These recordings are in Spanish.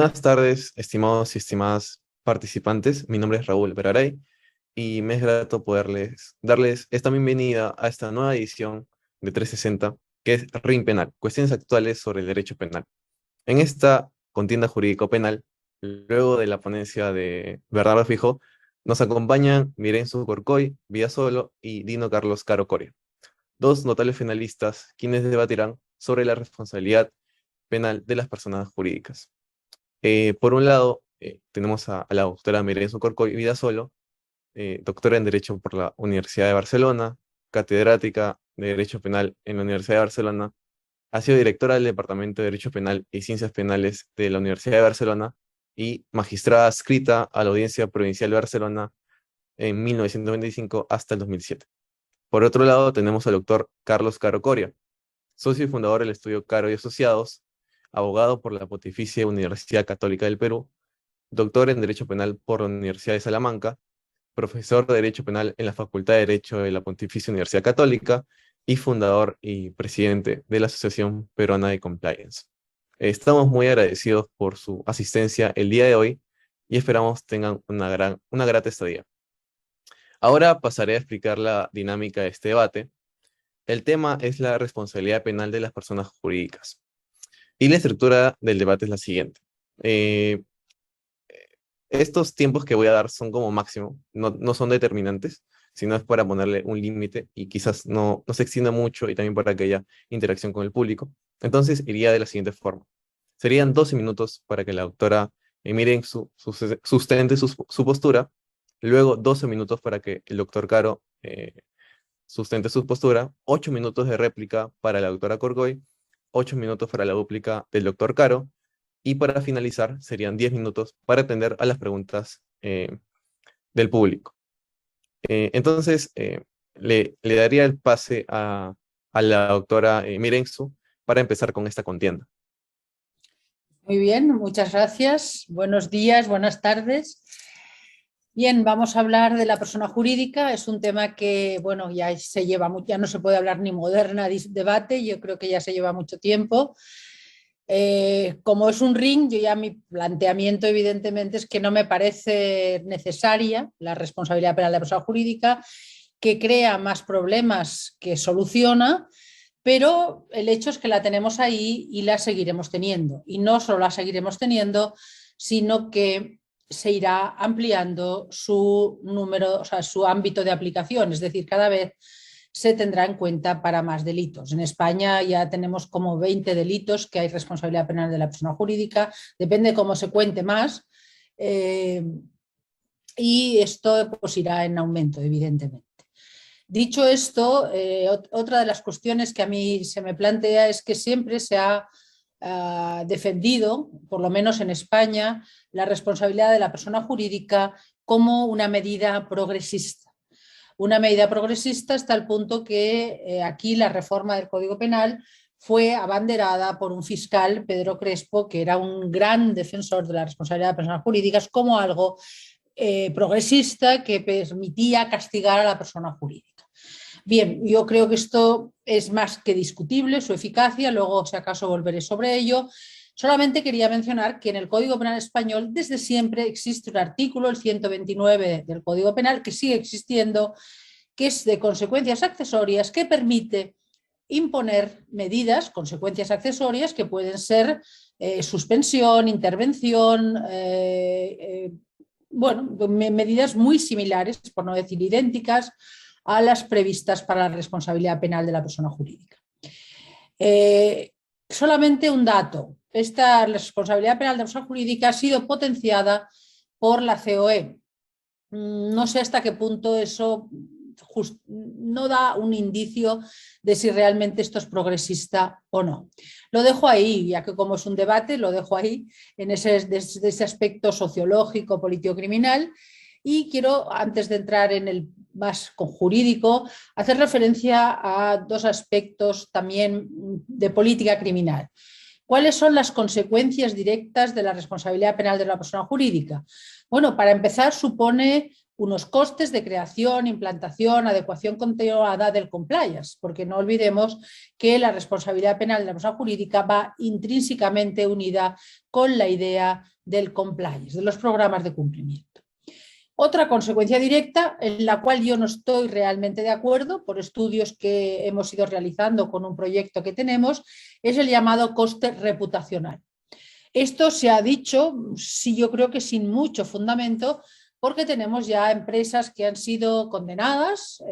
Buenas tardes, estimados y estimadas participantes. Mi nombre es Raúl Veraray y me es grato poderles darles esta bienvenida a esta nueva edición de 360, que es RIM Penal, cuestiones actuales sobre el derecho penal. En esta contienda jurídico-penal, luego de la ponencia de Bernardo Fijo, nos acompañan Mirenzo Corcoy, Villasolo y Dino Carlos Caro Coria, dos notables finalistas quienes debatirán sobre la responsabilidad penal de las personas jurídicas. Por un lado, tenemos a la doctora Mirenzo Corcoy Vidasolo, doctora en Derecho por la Universidad de Barcelona, catedrática de Derecho Penal en la Universidad de Barcelona, ha sido directora del Departamento de Derecho Penal y Ciencias Penales de la Universidad de Barcelona y magistrada adscrita a la Audiencia Provincial de Barcelona en 1995 hasta el 2007. Por otro lado, tenemos al doctor Carlos Caro Coria, socio y fundador del estudio Caro y Asociados, abogado por la Pontificia Universidad Católica del Perú, doctor en Derecho Penal por la Universidad de Salamanca, profesor de Derecho Penal en la Facultad de Derecho de la Pontificia Universidad Católica y fundador y presidente de la Asociación Peruana de Compliance. Estamos muy agradecidos por su asistencia el día de hoy y esperamos tengan una grata estadía. Ahora pasaré a explicar la dinámica de este debate. El tema es la responsabilidad penal de las personas jurídicas. Y la estructura del debate es la siguiente. Eh, Estos tiempos que voy a dar son como máximo, no son determinantes, sino es para ponerle un límite y quizás no se extienda mucho y también para que haya interacción con el público. Entonces iría de la siguiente forma. Serían 12 minutos para que la doctora Miren sustente su postura, luego 12 minutos para que el doctor Caro sustente su postura, 8 minutos de réplica para la doctora Corgoy, 8 minutos para la dúplica del doctor Caro, y para finalizar serían 10 minutos para atender a las preguntas del público. Entonces, le daría el pase a la doctora Mirenzu para empezar con esta contienda. Muy bien, muchas gracias. Buenos días, buenas tardes. Bien, vamos a hablar de la persona jurídica. Es un tema que, bueno, ya no se puede hablar ni moderna debate, yo creo que ya se lleva mucho tiempo. Como es un ring, mi planteamiento evidentemente es que no me parece necesaria la responsabilidad penal de la persona jurídica, que crea más problemas que soluciona, pero el hecho es que la tenemos ahí y la seguiremos teniendo. Y no solo la seguiremos teniendo, sino que se irá ampliando su número, o sea, su ámbito de aplicación, es decir, cada vez se tendrá en cuenta para más delitos. En España ya tenemos como 20 delitos que hay responsabilidad penal de la persona jurídica, depende de cómo se cuente más, y esto pues irá en aumento, evidentemente. Dicho esto, otra de las cuestiones que a mí se me plantea es que siempre se ha defendido, por lo menos en España, la responsabilidad de la persona jurídica como una medida progresista. Una medida progresista hasta el punto que aquí la reforma del Código Penal fue abanderada por un fiscal, Pedro Crespo, que era un gran defensor de la responsabilidad de personas jurídicas como algo progresista que permitía castigar a la persona jurídica. Bien, yo creo que esto es más que discutible, su eficacia, luego si acaso volveré sobre ello. Solamente quería mencionar que en el Código Penal español desde siempre existe un artículo, el 129 del Código Penal, que sigue existiendo, que es de consecuencias accesorias, que permite imponer medidas, consecuencias accesorias, que pueden ser suspensión, intervención, bueno, medidas muy similares, por no decir idénticas, a las previstas para la responsabilidad penal de la persona jurídica. Solamente un dato. Esta responsabilidad penal de la persona jurídica ha sido potenciada por la COE. No sé hasta qué punto eso no da un indicio de si realmente esto es progresista o no. Lo dejo ahí, ya que como es un debate, lo dejo ahí, en ese aspecto sociológico, político-criminal, y quiero, antes de entrar en el más jurídico, hacer referencia a dos aspectos también de política criminal. ¿Cuáles son las consecuencias directas de la responsabilidad penal de la persona jurídica? Bueno, para empezar, supone unos costes de creación, implantación, adecuación continuada del compliance, porque no olvidemos que la responsabilidad penal de la persona jurídica va intrínsecamente unida con la idea del compliance, de los programas de cumplimiento. Otra consecuencia directa, en la cual yo no estoy realmente de acuerdo por estudios que hemos ido realizando con un proyecto que tenemos, es el llamado coste reputacional. Esto se ha dicho, sí, yo creo que sin mucho fundamento, porque tenemos ya empresas que han sido condenadas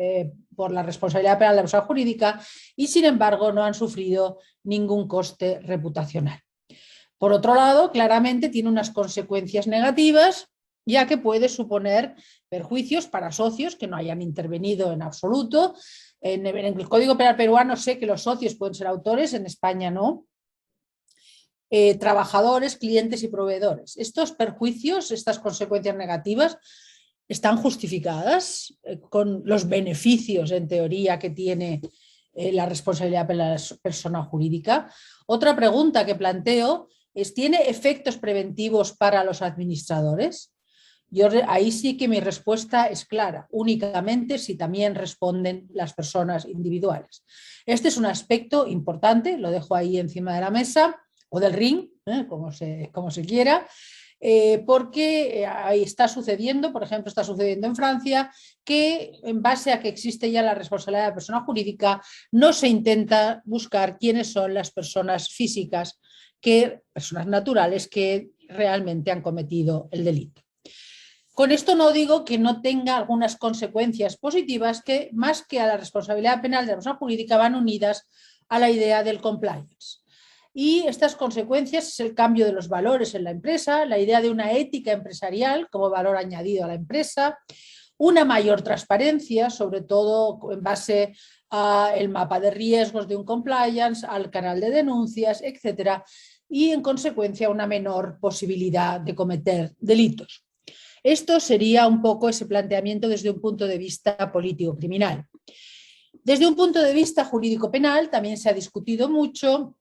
por la responsabilidad penal de la persona jurídica y sin embargo no han sufrido ningún coste reputacional. Por otro lado, claramente tiene unas consecuencias negativas, ya que puede suponer perjuicios para socios que no hayan intervenido en absoluto. En el Código Penal peruano sé que los socios pueden ser autores, en España no. Trabajadores, clientes y proveedores. Estos perjuicios, estas consecuencias negativas, están justificadas con los beneficios, en teoría, que tiene la responsabilidad de la persona jurídica. Otra pregunta que planteo es, ¿tiene efectos preventivos para los administradores? Ahí sí que mi respuesta es clara, únicamente si también responden las personas individuales. Este es un aspecto importante, lo dejo ahí encima de la mesa, o del ring, como se quiera, porque ahí está sucediendo, por ejemplo, está sucediendo en Francia, que en base a que existe ya la responsabilidad de la persona jurídica, no se intenta buscar quiénes son las personas físicas, personas naturales que realmente han cometido el delito. Con esto no digo que no tenga algunas consecuencias positivas que, más que a la responsabilidad penal de la persona jurídica, van unidas a la idea del compliance. Y estas consecuencias es el cambio de los valores en la empresa, la idea de una ética empresarial como valor añadido a la empresa, una mayor transparencia, sobre todo en base al mapa de riesgos de un compliance, al canal de denuncias, etcétera, y en consecuencia una menor posibilidad de cometer delitos. Esto sería un poco ese planteamiento desde un punto de vista político-criminal. Desde un punto de vista jurídico-penal también se ha discutido mucho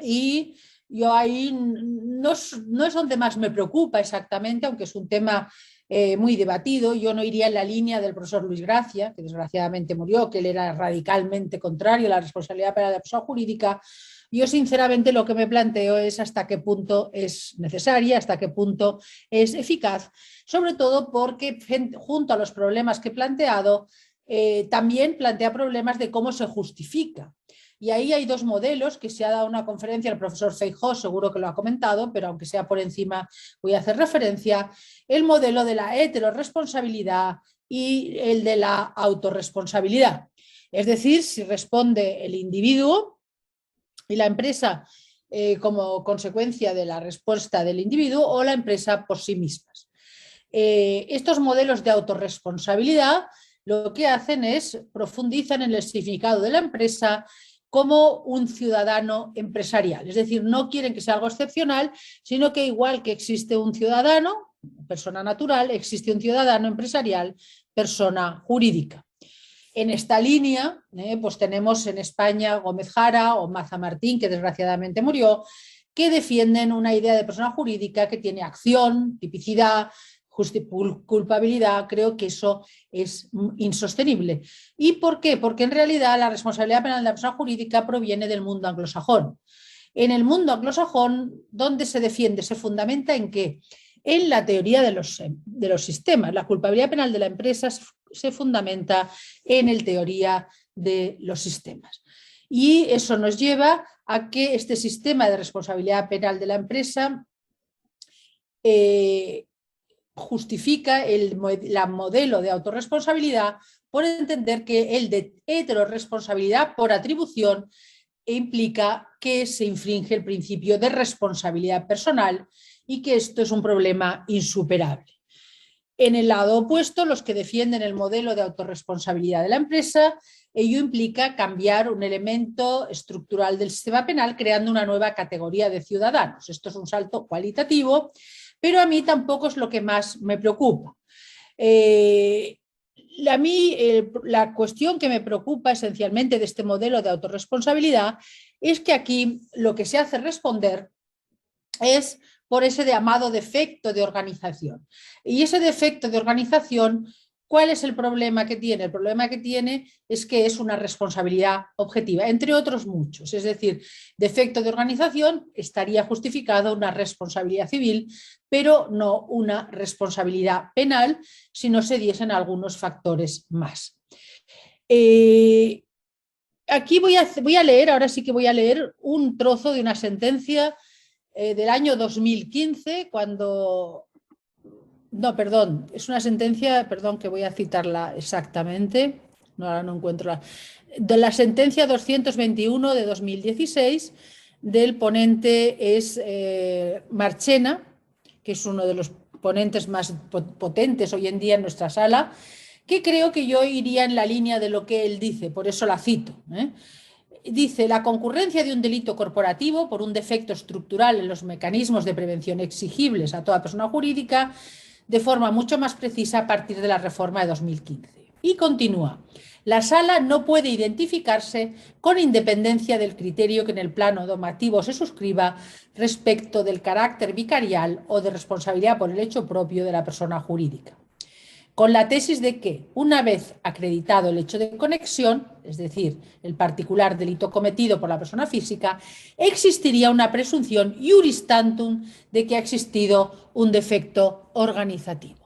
y yo ahí no es donde más me preocupa exactamente, aunque es un tema muy debatido. Yo no iría en la línea del profesor Luis Gracia, que desgraciadamente murió, que él era radicalmente contrario a la responsabilidad penal de la persona jurídica. Yo sinceramente lo que me planteo es hasta qué punto es necesaria, hasta qué punto es eficaz, sobre todo porque junto a los problemas que he planteado, también plantea problemas de cómo se justifica. Y ahí hay dos modelos que se ha dado una conferencia, el profesor Feijóo seguro que lo ha comentado, pero aunque sea por encima voy a hacer referencia, el modelo de la heteroresponsabilidad y el de la autorresponsabilidad. Es decir, si responde el individuo y la empresa como consecuencia de la respuesta del individuo o la empresa por sí mismas. Estos modelos de autorresponsabilidad lo que hacen es profundizan en el significado de la empresa como un ciudadano empresarial. Es decir, no quieren que sea algo excepcional, sino que igual que existe un ciudadano, persona natural, existe un ciudadano empresarial, persona jurídica. En esta línea, pues tenemos en España Gómez Jara o Maza Martín, que desgraciadamente murió, que defienden una idea de persona jurídica que tiene acción, tipicidad, culpabilidad. Creo que eso es insostenible. ¿Y por qué? Porque en realidad la responsabilidad penal de la persona jurídica proviene del mundo anglosajón. En el mundo anglosajón, ¿dónde se defiende? Se fundamenta en qué? En la teoría de los sistemas. La culpabilidad penal de la empresa se fundamenta en la teoría de los sistemas. Y eso nos lleva a que este sistema de responsabilidad penal de la empresa justifica el modelo de autorresponsabilidad por entender que el de heteroresponsabilidad por atribución implica que se infringe el principio de responsabilidad personal y que esto es un problema insuperable. En el lado opuesto, los que defienden el modelo de autorresponsabilidad de la empresa, ello implica cambiar un elemento estructural del sistema penal creando una nueva categoría de ciudadanos. Esto es un salto cualitativo, pero a mí tampoco es lo que más me preocupa. A mí la cuestión que me preocupa esencialmente de este modelo de autorresponsabilidad es que aquí lo que se hace responder es por ese llamado defecto de organización. Y ese defecto de organización, ¿cuál es el problema que tiene? El problema que tiene es que es una responsabilidad objetiva, entre otros muchos. Es decir, defecto de organización estaría justificado una responsabilidad civil, pero no una responsabilidad penal si no se diesen algunos factores más. Aquí voy a leer, ahora sí que voy a leer un trozo de una sentencia del año 2015, cuando... No, perdón, es una sentencia, perdón, que voy a citarla exactamente, no, ahora no encuentro de la sentencia 221 de 2016, del ponente es Marchena, que es uno de los ponentes más potentes hoy en día en nuestra sala, que creo que yo iría en la línea de lo que él dice, por eso la cito. Dice, la concurrencia de un delito corporativo por un defecto estructural en los mecanismos de prevención exigibles a toda persona jurídica de forma mucho más precisa a partir de la reforma de 2015. Y continúa, la sala no puede identificarse con independencia del criterio que en el plano normativo se suscriba respecto del carácter vicarial o de responsabilidad por el hecho propio de la persona jurídica, con la tesis de que, una vez acreditado el hecho de conexión, es decir, el particular delito cometido por la persona física, existiría una presunción iuris tantum de que ha existido un defecto organizativo.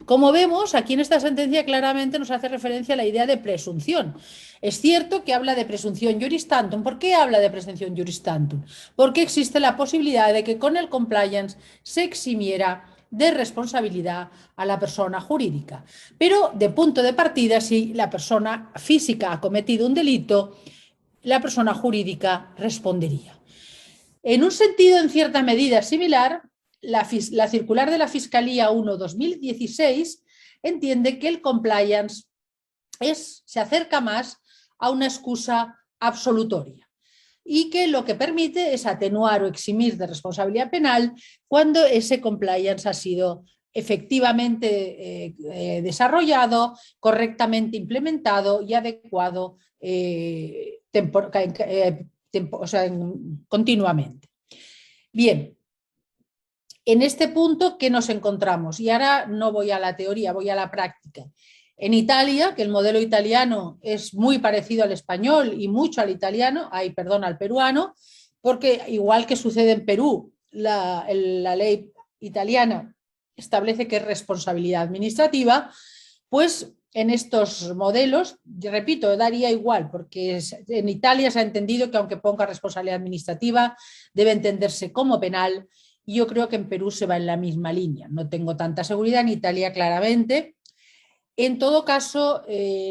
Como vemos, aquí en esta sentencia claramente nos hace referencia a la idea de presunción. Es cierto que habla de presunción iuris tantum. ¿Por qué habla de presunción iuris tantum? Porque existe la posibilidad de que con el compliance se eximiera de responsabilidad a la persona jurídica. Pero de punto de partida, si la persona física ha cometido un delito, la persona jurídica respondería. En un sentido, en cierta medida similar, la circular de la Fiscalía 1-2016 entiende que el compliance se acerca más a una excusa absolutoria y que lo que permite es atenuar o eximir de responsabilidad penal cuando ese compliance ha sido efectivamente desarrollado, correctamente implementado y adecuado continuamente. Bien, en este punto, ¿qué nos encontramos? Y ahora no voy a la teoría, voy a la práctica. En Italia, que el modelo italiano es muy parecido al español y mucho al italiano, al peruano, porque igual que sucede en Perú, la ley italiana establece que es responsabilidad administrativa, pues en estos modelos, repito, daría igual, porque en Italia se ha entendido que aunque ponga responsabilidad administrativa, debe entenderse como penal, y yo creo que en Perú se va en la misma línea. No tengo tanta seguridad, en Italia claramente. En todo caso,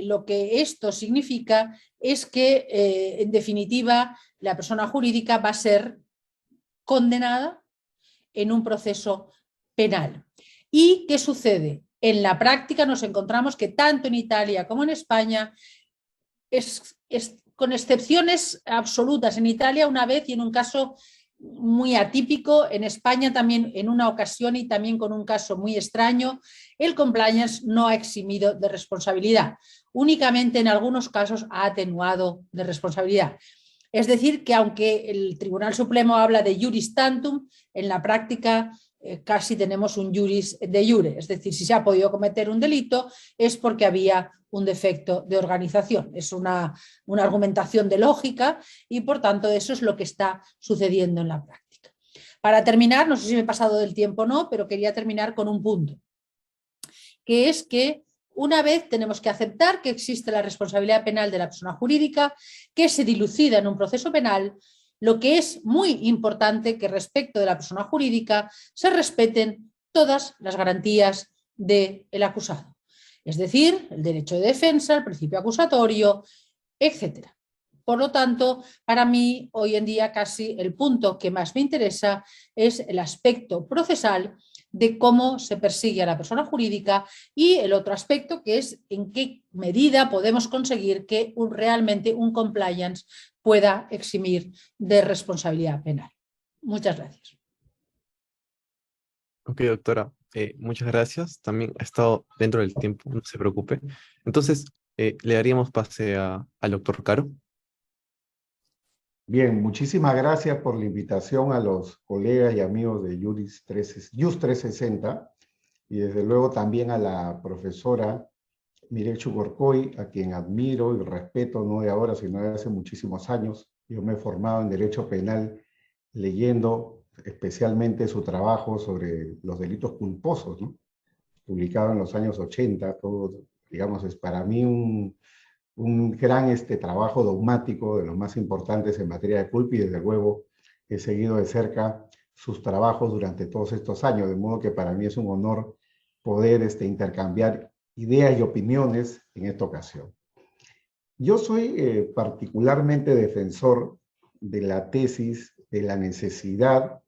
lo que esto significa es que, en definitiva, la persona jurídica va a ser condenada en un proceso penal. ¿Y qué sucede? En la práctica nos encontramos que tanto en Italia como en España, con excepciones absolutas, en Italia una vez y en un caso muy atípico, en España también en una ocasión y también con un caso muy extraño, el compliance no ha eximido de responsabilidad, únicamente en algunos casos ha atenuado de responsabilidad. Es decir, que aunque el Tribunal Supremo habla de iuris tantum, en la práctica casi tenemos un iuris de iure, es decir, si se ha podido cometer un delito es porque había un defecto de organización. Es una argumentación de lógica y por tanto eso es lo que está sucediendo en la práctica. Para terminar, no sé si me he pasado del tiempo o no, pero quería terminar con un punto, que es que una vez tenemos que aceptar que existe la responsabilidad penal de la persona jurídica, que se dilucida en un proceso penal, lo que es muy importante que respecto de la persona jurídica se respeten todas las garantías del acusado. Es decir, el derecho de defensa, el principio acusatorio, etc. Por lo tanto, para mí, hoy en día casi el punto que más me interesa es el aspecto procesal de cómo se persigue a la persona jurídica y el otro aspecto que es en qué medida podemos conseguir que realmente un compliance pueda eximir de responsabilidad penal. Muchas gracias. Ok, doctora, muchas gracias. También ha estado dentro del tiempo, no se preocupe. Entonces, le daríamos pase al doctor Caro. Bien, muchísimas gracias por la invitación a los colegas y amigos de JUS 360 y desde luego también a la profesora Mireille Chucorcoy, a quien admiro y respeto no de ahora, sino de hace muchísimos años. Yo me he formado en Derecho Penal leyendo especialmente su trabajo sobre los delitos culposos, ¿no? Publicado en los años 80, todo, digamos, es para mí un gran trabajo dogmático de los más importantes en materia de culpa y desde luego he seguido de cerca sus trabajos durante todos estos años, de modo que para mí es un honor poder intercambiar ideas y opiniones en esta ocasión. Yo soy particularmente defensor de la tesis de la necesidad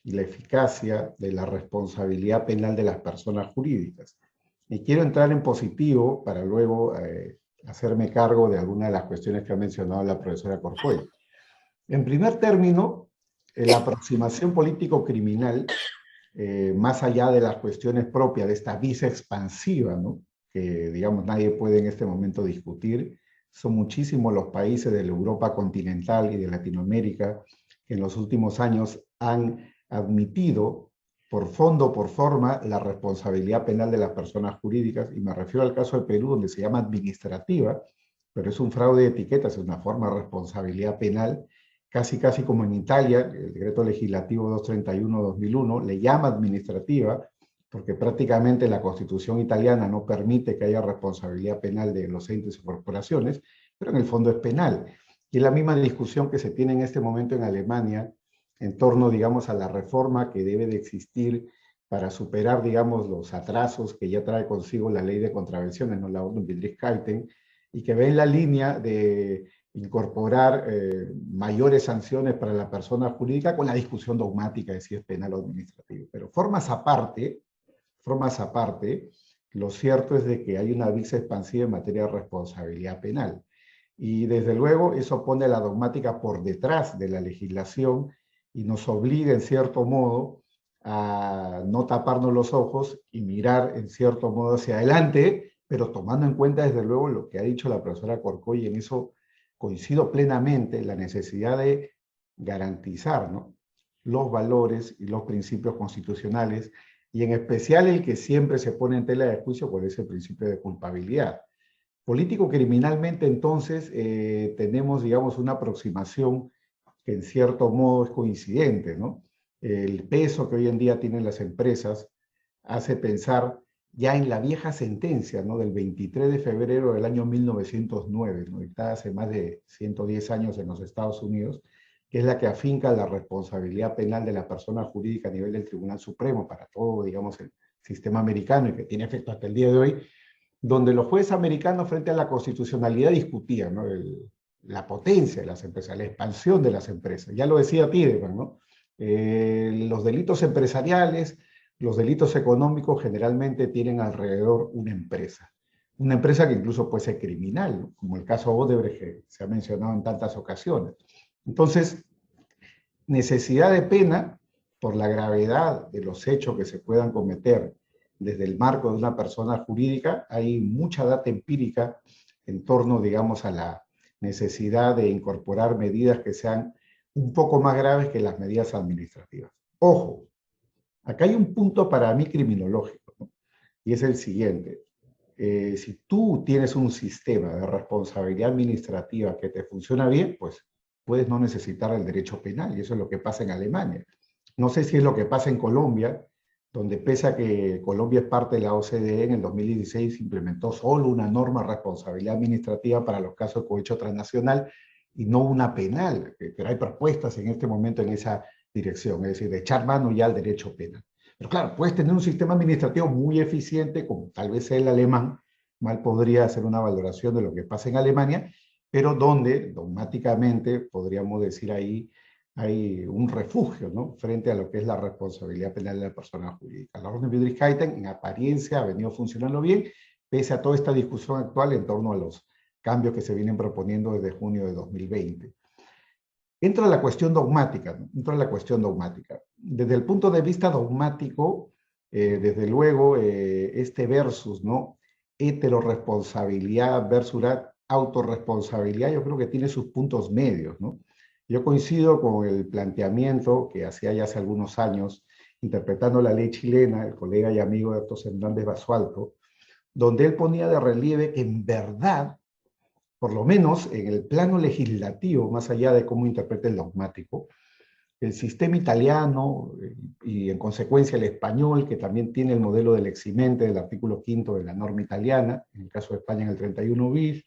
y la eficacia de la responsabilidad penal de las personas jurídicas. Y quiero entrar en positivo para luego hacerme cargo de algunas de las cuestiones que ha mencionado la profesora Corcoy. En primer término, la aproximación político-criminal, más allá de las cuestiones propias de esta visa expansiva, ¿no?, que digamos nadie puede en este momento discutir, son muchísimos los países de la Europa continental y de Latinoamérica que en los últimos años han admitido por fondo, por forma, la responsabilidad penal de las personas jurídicas, y me refiero al caso de Perú, donde se llama administrativa, pero es un fraude de etiquetas, es una forma de responsabilidad penal, casi como en Italia, el decreto legislativo 231-2001 le llama administrativa, porque prácticamente la Constitución italiana no permite que haya responsabilidad penal de los entes o corporaciones, pero en el fondo es penal. Y es la misma discusión que se tiene en este momento en Alemania en torno, digamos, a la reforma que debe de existir para superar, digamos, los atrasos que ya trae consigo la ley de contravenciones, no la Ordnungswidrigkeiten, y que ve en la línea de incorporar mayores sanciones para la persona jurídica con la discusión dogmática de si es penal o administrativo. Pero formas aparte, lo cierto es de que hay una visa expansiva en materia de responsabilidad penal. Y desde luego eso pone la dogmática por detrás de la legislación y nos obliga en cierto modo a no taparnos los ojos y mirar en cierto modo hacia adelante, pero tomando en cuenta desde luego lo que ha dicho la profesora Corcoy, y en eso coincido plenamente, la necesidad de garantizar, ¿no?, los valores y los principios constitucionales, y en especial el que siempre se pone en tela de juicio por ese principio de culpabilidad. Político-criminalmente, entonces, tenemos, digamos, una aproximación que en cierto modo es coincidente, ¿no? El peso que hoy en día tienen las empresas hace pensar ya en la vieja sentencia, ¿no?, del 23 de febrero del año 1909, ¿no?, dictada hace más de 110 años en los Estados Unidos, que es la que afinca la responsabilidad penal de la persona jurídica a nivel del Tribunal Supremo para todo, digamos, el sistema americano, y que tiene efecto hasta el día de hoy, donde los jueces americanos frente a la constitucionalidad discutían, ¿no?, la potencia de las empresas, la expansión de las empresas. Ya lo decía Tiedemann, ¿no? Los delitos empresariales, los delitos económicos generalmente tienen alrededor una empresa que incluso puede ser criminal, ¿no?, como el caso Odebrecht, que se ha mencionado en tantas ocasiones. Entonces, necesidad de pena por la gravedad de los hechos que se puedan cometer desde el marco de una persona jurídica. Hay mucha data empírica en torno, digamos, a la necesidad de incorporar medidas que sean un poco más graves que las medidas administrativas. Ojo, acá hay un punto para mí criminológico, ¿no?, y es el siguiente. Si tú tienes un sistema de responsabilidad administrativa que te funciona bien, pues puedes no necesitar el derecho penal, y eso es lo que pasa en Alemania. No sé si es lo que pasa en Colombia, donde pese a que Colombia es parte de la OCDE, en el 2016 implementó solo una norma de responsabilidad administrativa para los casos de cohecho transnacional y no una penal, pero hay propuestas en este momento en esa dirección, es decir, de echar mano ya al derecho penal. Pero claro, puedes tener un sistema administrativo muy eficiente, como tal vez sea el alemán, mal podría hacer una valoración de lo que pasa en Alemania, pero donde dogmáticamente, podríamos decir ahí, hay un refugio, ¿no?, frente a lo que es la responsabilidad penal de la persona jurídica. La Ordnungswidrigkeiten en apariencia ha venido funcionando bien, pese a toda esta discusión actual en torno a los cambios que se vienen proponiendo desde junio de 2020. Entra la cuestión dogmática, ¿no? Desde el punto de vista dogmático, desde luego, este versus, ¿no?, heteroresponsabilidad versus autorresponsabilidad, yo creo que tiene sus puntos medios, ¿no? Yo coincido con el planteamiento que hacía ya hace algunos años, interpretando la ley chilena, el colega y amigo de Héctor Hernández Basualto, donde él ponía de relieve que en verdad, por lo menos en el plano legislativo, más allá de cómo interpreta el dogmático, el sistema italiano y en consecuencia el español, que también tiene el modelo del eximente del artículo 5 de la norma italiana, en el caso de España en el 31 bis,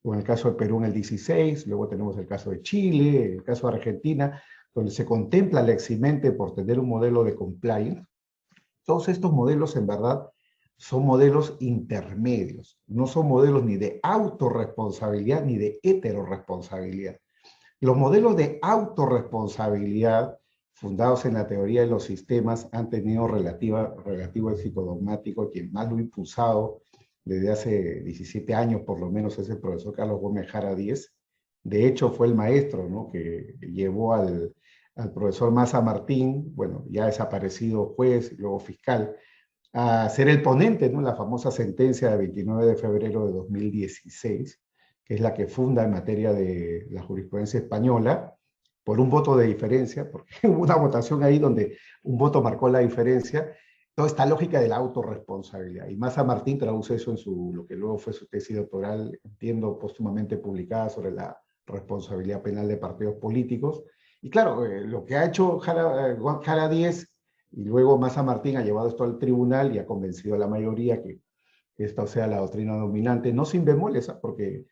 o en el caso de Perú en el 16, luego tenemos el caso de Chile, el caso de Argentina, donde se contempla el eximente por tener un modelo de compliance. Todos estos modelos en verdad son modelos intermedios, no son modelos ni de autorresponsabilidad ni de heteroresponsabilidad. Los modelos de autorresponsabilidad fundados en la teoría de los sistemas han tenido relativo éxito dogmático. Quien más lo ha impulsado desde hace 17 años por lo menos es el profesor Carlos Gómez Jara Díez. De hecho fue el maestro, ¿no?, que llevó al profesor Maza Martín, bueno, ya desaparecido juez y luego fiscal, a ser el ponente, ¿no?, la famosa sentencia de 29 de febrero de 2016, que es la que funda en materia de la jurisprudencia española, por un voto de diferencia, porque hubo una votación ahí donde un voto marcó la diferencia, toda esta lógica de la autorresponsabilidad. Y Maza Martín traduce eso en lo que luego fue su tesis doctoral, entiendo, póstumamente publicada sobre la responsabilidad penal de partidos políticos. Y claro, lo que ha hecho Jara Díez y luego Maza Martín ha llevado esto al tribunal y ha convencido a la mayoría que esta sea la doctrina dominante, no sin bemoles, porque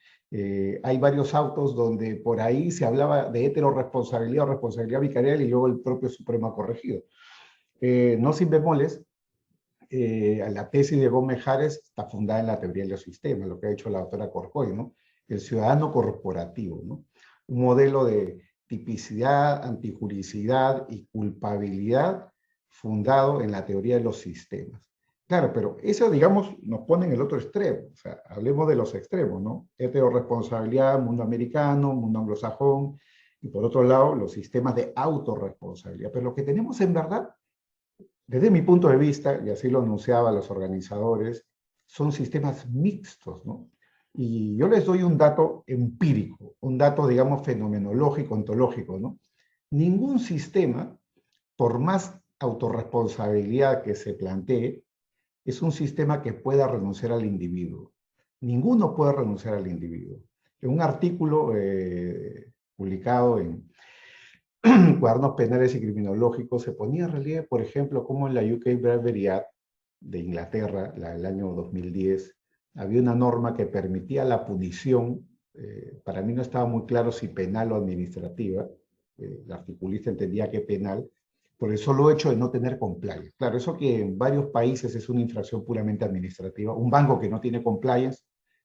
hay varios autos donde por ahí se hablaba de heteroresponsabilidad o responsabilidad vicarial y luego el propio Supremo ha corregido. No sin bemoles, la tesis de Gómez Jares está fundada en la teoría de los sistemas, lo que ha hecho la doctora Corcoy, ¿no? El ciudadano corporativo, ¿no? Un modelo de tipicidad, antijuricidad y culpabilidad fundado en la teoría de los sistemas. Claro, pero eso, digamos, nos pone en el otro extremo. O sea, hablemos de los extremos, ¿no? Heteroresponsabilidad, mundo americano, mundo anglosajón, y por otro lado, los sistemas de autorresponsabilidad. Pero lo que tenemos en verdad, desde mi punto de vista, y así lo anunciaban los organizadores, son sistemas mixtos, ¿no? Y yo les doy un dato empírico, un dato, digamos, fenomenológico, ontológico, ¿no? Ningún sistema, por más autorresponsabilidad que se plantee, es un sistema que pueda renunciar al individuo. Ninguno puede renunciar al individuo. En un artículo publicado en Cuadernos Penales y Criminológicos se ponía en relieve, por ejemplo, cómo en la UK Bravery Act de Inglaterra, del año 2010, había una norma que permitía la punición, para mí no estaba muy claro si penal o administrativa, el articulista entendía que penal, por el solo hecho de no tener compliance. Claro, eso que en varios países es una infracción puramente administrativa. Un banco que no tiene compliance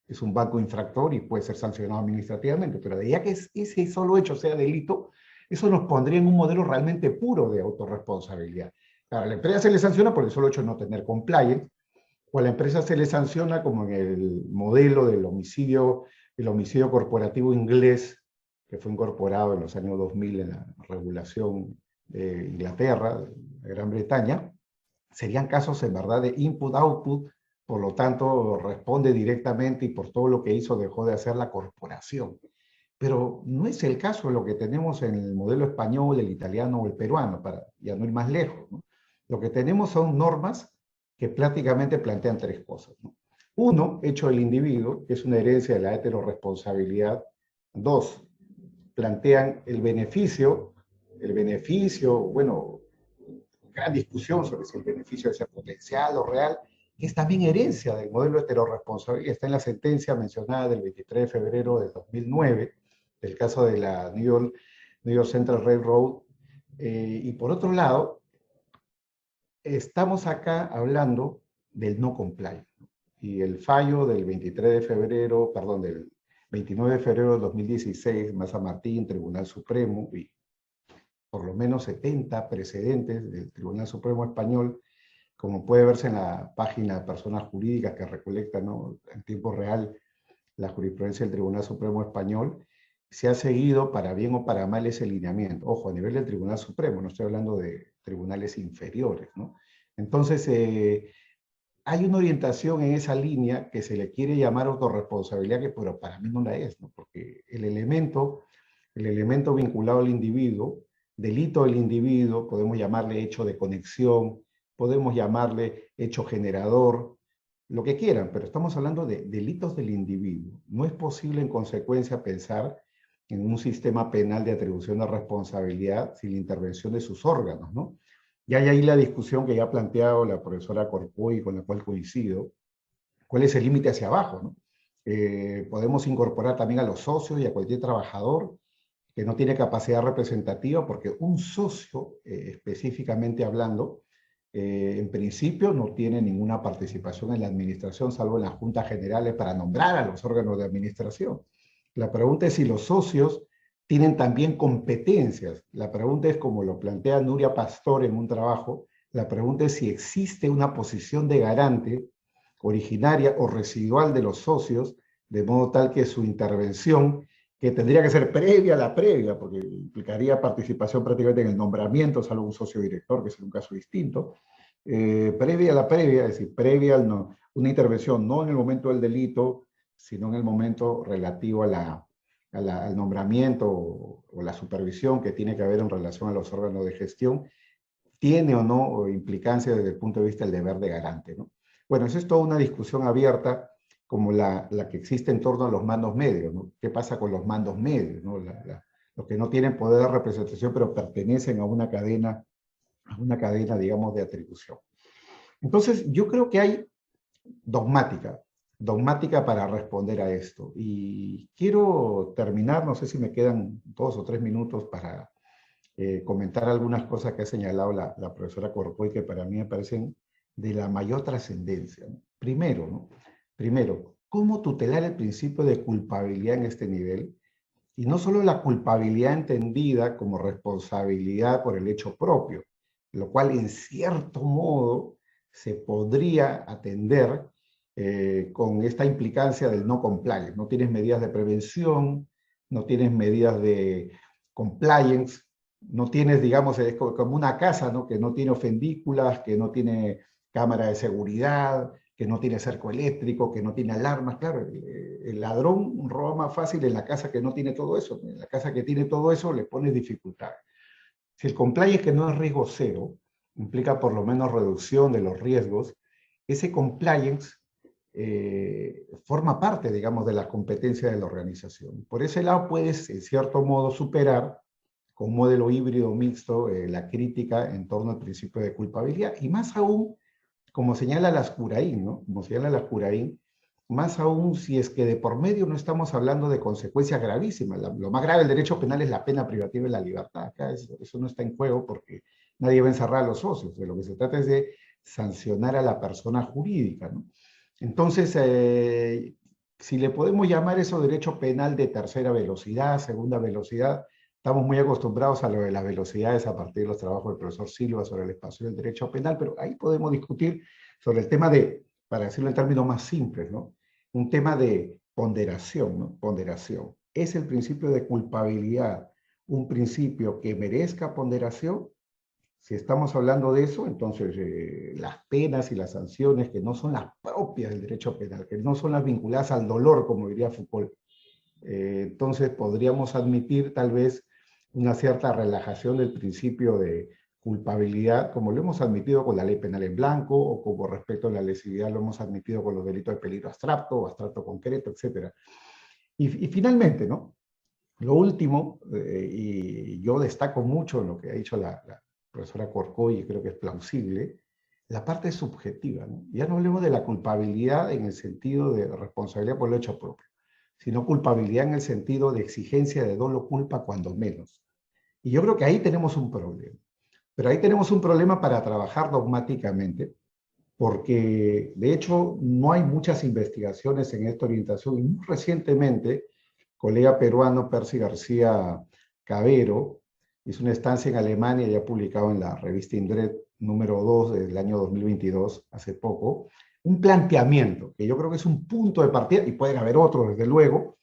es un banco infractor y puede ser sancionado administrativamente, pero de ya que ese solo hecho sea delito, eso nos pondría en un modelo realmente puro de autorresponsabilidad. Claro, a la empresa se le sanciona por el solo hecho de no tener compliance, o a la empresa se le sanciona como en el modelo del homicidio corporativo inglés, que fue incorporado en los años 2000 en la regulación de Inglaterra, de Gran Bretaña. Serían casos en verdad de input-output, por lo tanto responde directamente y por todo lo que hizo dejó de hacer la corporación. Pero no es el caso de lo que tenemos en el modelo español, el italiano o el peruano, para ya no ir más lejos, ¿no? Lo que tenemos son normas que prácticamente plantean tres cosas, ¿no? Uno, hecho del individuo, que es una herencia de la heteroresponsabilidad. Dos, plantean el beneficio, bueno, gran discusión sobre si el beneficio es potencial o real, que es también herencia del modelo heteroresponsabilidad. Está en la sentencia mencionada del 23 de febrero de 2009, del caso de la New York Central Railroad. Y por otro lado, estamos acá hablando del no compliance. Y el fallo del 23 de febrero, perdón, del 29 de febrero de 2016, Maza Martín, Tribunal Supremo, y por lo menos 70 precedentes del Tribunal Supremo Español, como puede verse en la página de personas jurídicas que recolectan, ¿no?, en tiempo real la jurisprudencia del Tribunal Supremo Español, se ha seguido para bien o para mal ese lineamiento. Ojo, a nivel del Tribunal Supremo, no estoy hablando de tribunales inferiores, ¿no? Entonces, hay una orientación en esa línea que se le quiere llamar autorresponsabilidad, que pero para mí no la es, ¿no? Porque el elemento el elemento vinculado al individuo, delito del individuo, podemos llamarle hecho de conexión, podemos llamarle hecho generador, lo que quieran, pero estamos hablando de delitos del individuo. No es posible en consecuencia pensar en un sistema penal de atribución de responsabilidad sin la intervención de sus órganos, ¿no? Y hay ahí la discusión que ya ha planteado la profesora Corcoy, con la cual coincido, cuál es el límite hacia abajo, ¿no? Podemos incorporar también a los socios y a cualquier trabajador que no tiene capacidad representativa, porque un socio, específicamente hablando, en principio no tiene ninguna participación en la administración, salvo en las juntas generales para nombrar a los órganos de administración. La pregunta es si los socios tienen también competencias. La pregunta es, como lo plantea Nuria Pastor en un trabajo, la pregunta es si existe una posición de garante originaria o residual de los socios, de modo tal que su intervención, que tendría que ser previa a la previa, porque implicaría participación prácticamente en el nombramiento, salvo un socio director, que es un caso distinto, previa a la previa, es decir, previa una intervención no en el momento del delito, sino en el momento relativo al nombramiento o la supervisión que tiene que haber en relación a los órganos de gestión, tiene o no implicancia desde el punto de vista del deber de garante, ¿no? Bueno, eso es toda una discusión abierta, como la que existe en torno a los mandos medios, ¿no? ¿Qué pasa con los mandos medios, ¿no? Los que no tienen poder de representación, pero pertenecen a una cadena, digamos, de atribución. Entonces, yo creo que hay dogmática para responder a esto. Y quiero terminar, no sé si me quedan 2 o 3 minutos para comentar algunas cosas que ha señalado la profesora Corcoy, que para mí me parecen de la mayor trascendencia, ¿no? Primero, ¿cómo tutelar el principio de culpabilidad en este nivel? Y no solo la culpabilidad entendida como responsabilidad por el hecho propio, lo cual en cierto modo se podría atender con esta implicancia del no compliance. No tienes medidas de prevención, no tienes medidas de compliance, no tienes, digamos, es como una casa, ¿no? Que no tiene ofendículas, que no tiene cámara de seguridad, que no tiene cerco eléctrico, que no tiene alarmas. Claro, el ladrón roba más fácil en la casa que no tiene todo eso. En la casa que tiene todo eso le pones dificultades. Si el compliance, que no es riesgo cero, implica por lo menos reducción de los riesgos, ese compliance forma parte, digamos, de la competencia de la organización. Por ese lado puedes, en cierto modo, superar con un modelo híbrido mixto la crítica en torno al principio de culpabilidad, y más aún, como señala Lascurain, ¿no? Como señala Lascurain, más aún si es que de por medio no estamos hablando de consecuencias gravísimas. Lo más grave del derecho penal es la pena privativa de la libertad. Acá eso no está en juego porque nadie va a encerrar a los socios. De lo que se trata es de sancionar a la persona jurídica, ¿no? Entonces, si le podemos llamar eso derecho penal de tercera velocidad, segunda velocidad, estamos muy acostumbrados a lo de las velocidades a partir de los trabajos del profesor Silva sobre el espacio del derecho penal, pero ahí podemos discutir sobre el tema de, para decirlo en términos más simples, ¿no? Un tema de ponderación, ¿no? Ponderación. ¿Es el principio de culpabilidad un principio que merezca ponderación? Si estamos hablando de eso, entonces las penas y las sanciones que no son las propias del derecho penal, que no son las vinculadas al dolor, como diría Foucault, entonces podríamos admitir tal vez una cierta relajación del principio de culpabilidad, como lo hemos admitido con la ley penal en blanco, o como respecto a la lesividad lo hemos admitido con los delitos de peligro abstracto o abstracto concreto, etc. Y finalmente, ¿no? Lo último, y yo destaco mucho en lo que ha dicho la profesora Corcoy, y creo que es plausible, la parte subjetiva, ¿no? Ya no hablemos de la culpabilidad en el sentido de responsabilidad por el hecho propio, sino culpabilidad en el sentido de exigencia de dolo culpa cuando menos. Y yo creo que ahí tenemos un problema. Pero ahí tenemos un problema para trabajar dogmáticamente, porque de hecho no hay muchas investigaciones en esta orientación. Y muy recientemente, colega peruano Percy García Cavero hizo una estancia en Alemania y ha publicado en la revista Indred número 2 del año 2022, hace poco, un planteamiento, que yo creo que es un punto de partida, y pueden haber otros, desde luego.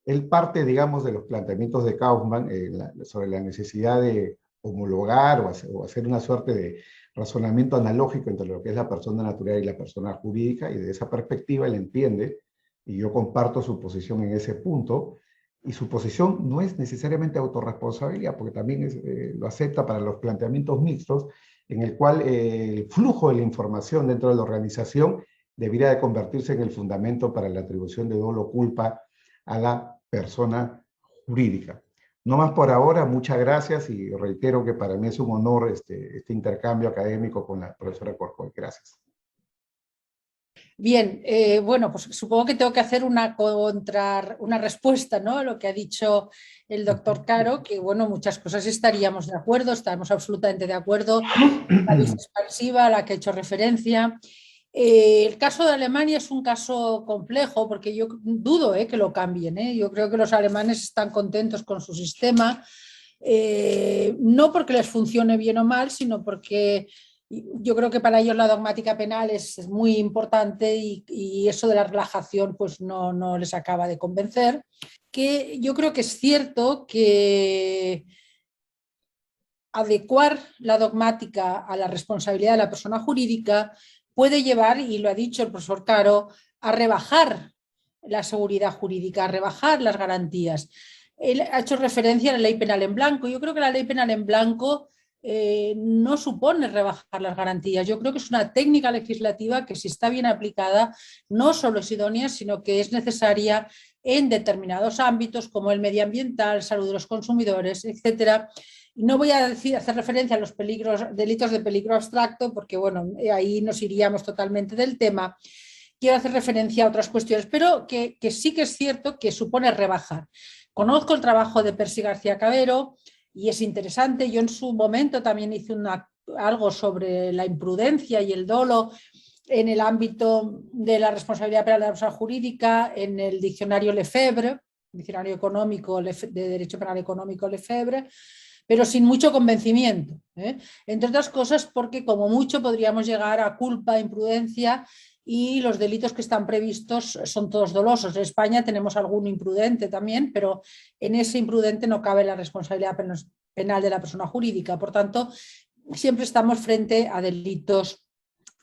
Él parte, digamos, de los planteamientos de Kaufman sobre la necesidad de homologar o hacer una suerte de razonamiento analógico entre lo que es la persona natural y la persona jurídica, y de esa perspectiva él entiende, y yo comparto su posición en ese punto, y su posición no es necesariamente autorresponsabilidad, porque también lo acepta para los planteamientos mixtos, en el cual el flujo de la información dentro de la organización debería de convertirse en el fundamento para la atribución de dolo o culpa a la persona jurídica. No más por ahora, muchas gracias y reitero que para mí es un honor este intercambio académico con la profesora Corcoy. Gracias. Bien, bueno, pues supongo que tengo que hacer una respuesta, ¿no?, a lo que ha dicho el doctor Caro, que bueno, muchas cosas estaríamos de acuerdo, estamos absolutamente de acuerdo, la visa expansiva a la que he hecho referencia. El caso de Alemania es un caso complejo porque yo dudo que lo cambien. Yo creo que los alemanes están contentos con su sistema, no porque les funcione bien o mal, sino porque yo creo que para ellos la dogmática penal es muy importante y eso de la relajación pues no les acaba de convencer. Que yo creo que es cierto que adecuar la dogmática a la responsabilidad de la persona jurídica puede llevar, y lo ha dicho el profesor Caro, a rebajar la seguridad jurídica, a rebajar las garantías. Él ha hecho referencia a la ley penal en blanco. Yo creo que la ley penal en blanco no supone rebajar las garantías. Yo creo que es una técnica legislativa que, si está bien aplicada, no solo es idónea, sino que es necesaria en determinados ámbitos como el medioambiental, salud de los consumidores, etcétera. No voy a hacer referencia a los delitos de peligro abstracto, porque bueno, ahí nos iríamos totalmente del tema. Quiero hacer referencia a otras cuestiones, pero que sí que es cierto que supone rebajar. Conozco el trabajo de Percy García Cabero y es interesante. Yo en su momento también hice algo sobre la imprudencia y el dolo en el ámbito de la responsabilidad penal de la persona jurídica en el diccionario Lefebvre, diccionario económico de Derecho Penal Económico Lefebvre, pero sin mucho convencimiento, entre otras cosas porque como mucho podríamos llegar a culpa, imprudencia, y los delitos que están previstos son todos dolosos. En España tenemos algún imprudente también, pero en ese imprudente no cabe la responsabilidad penal de la persona jurídica. Por tanto, siempre estamos frente a delitos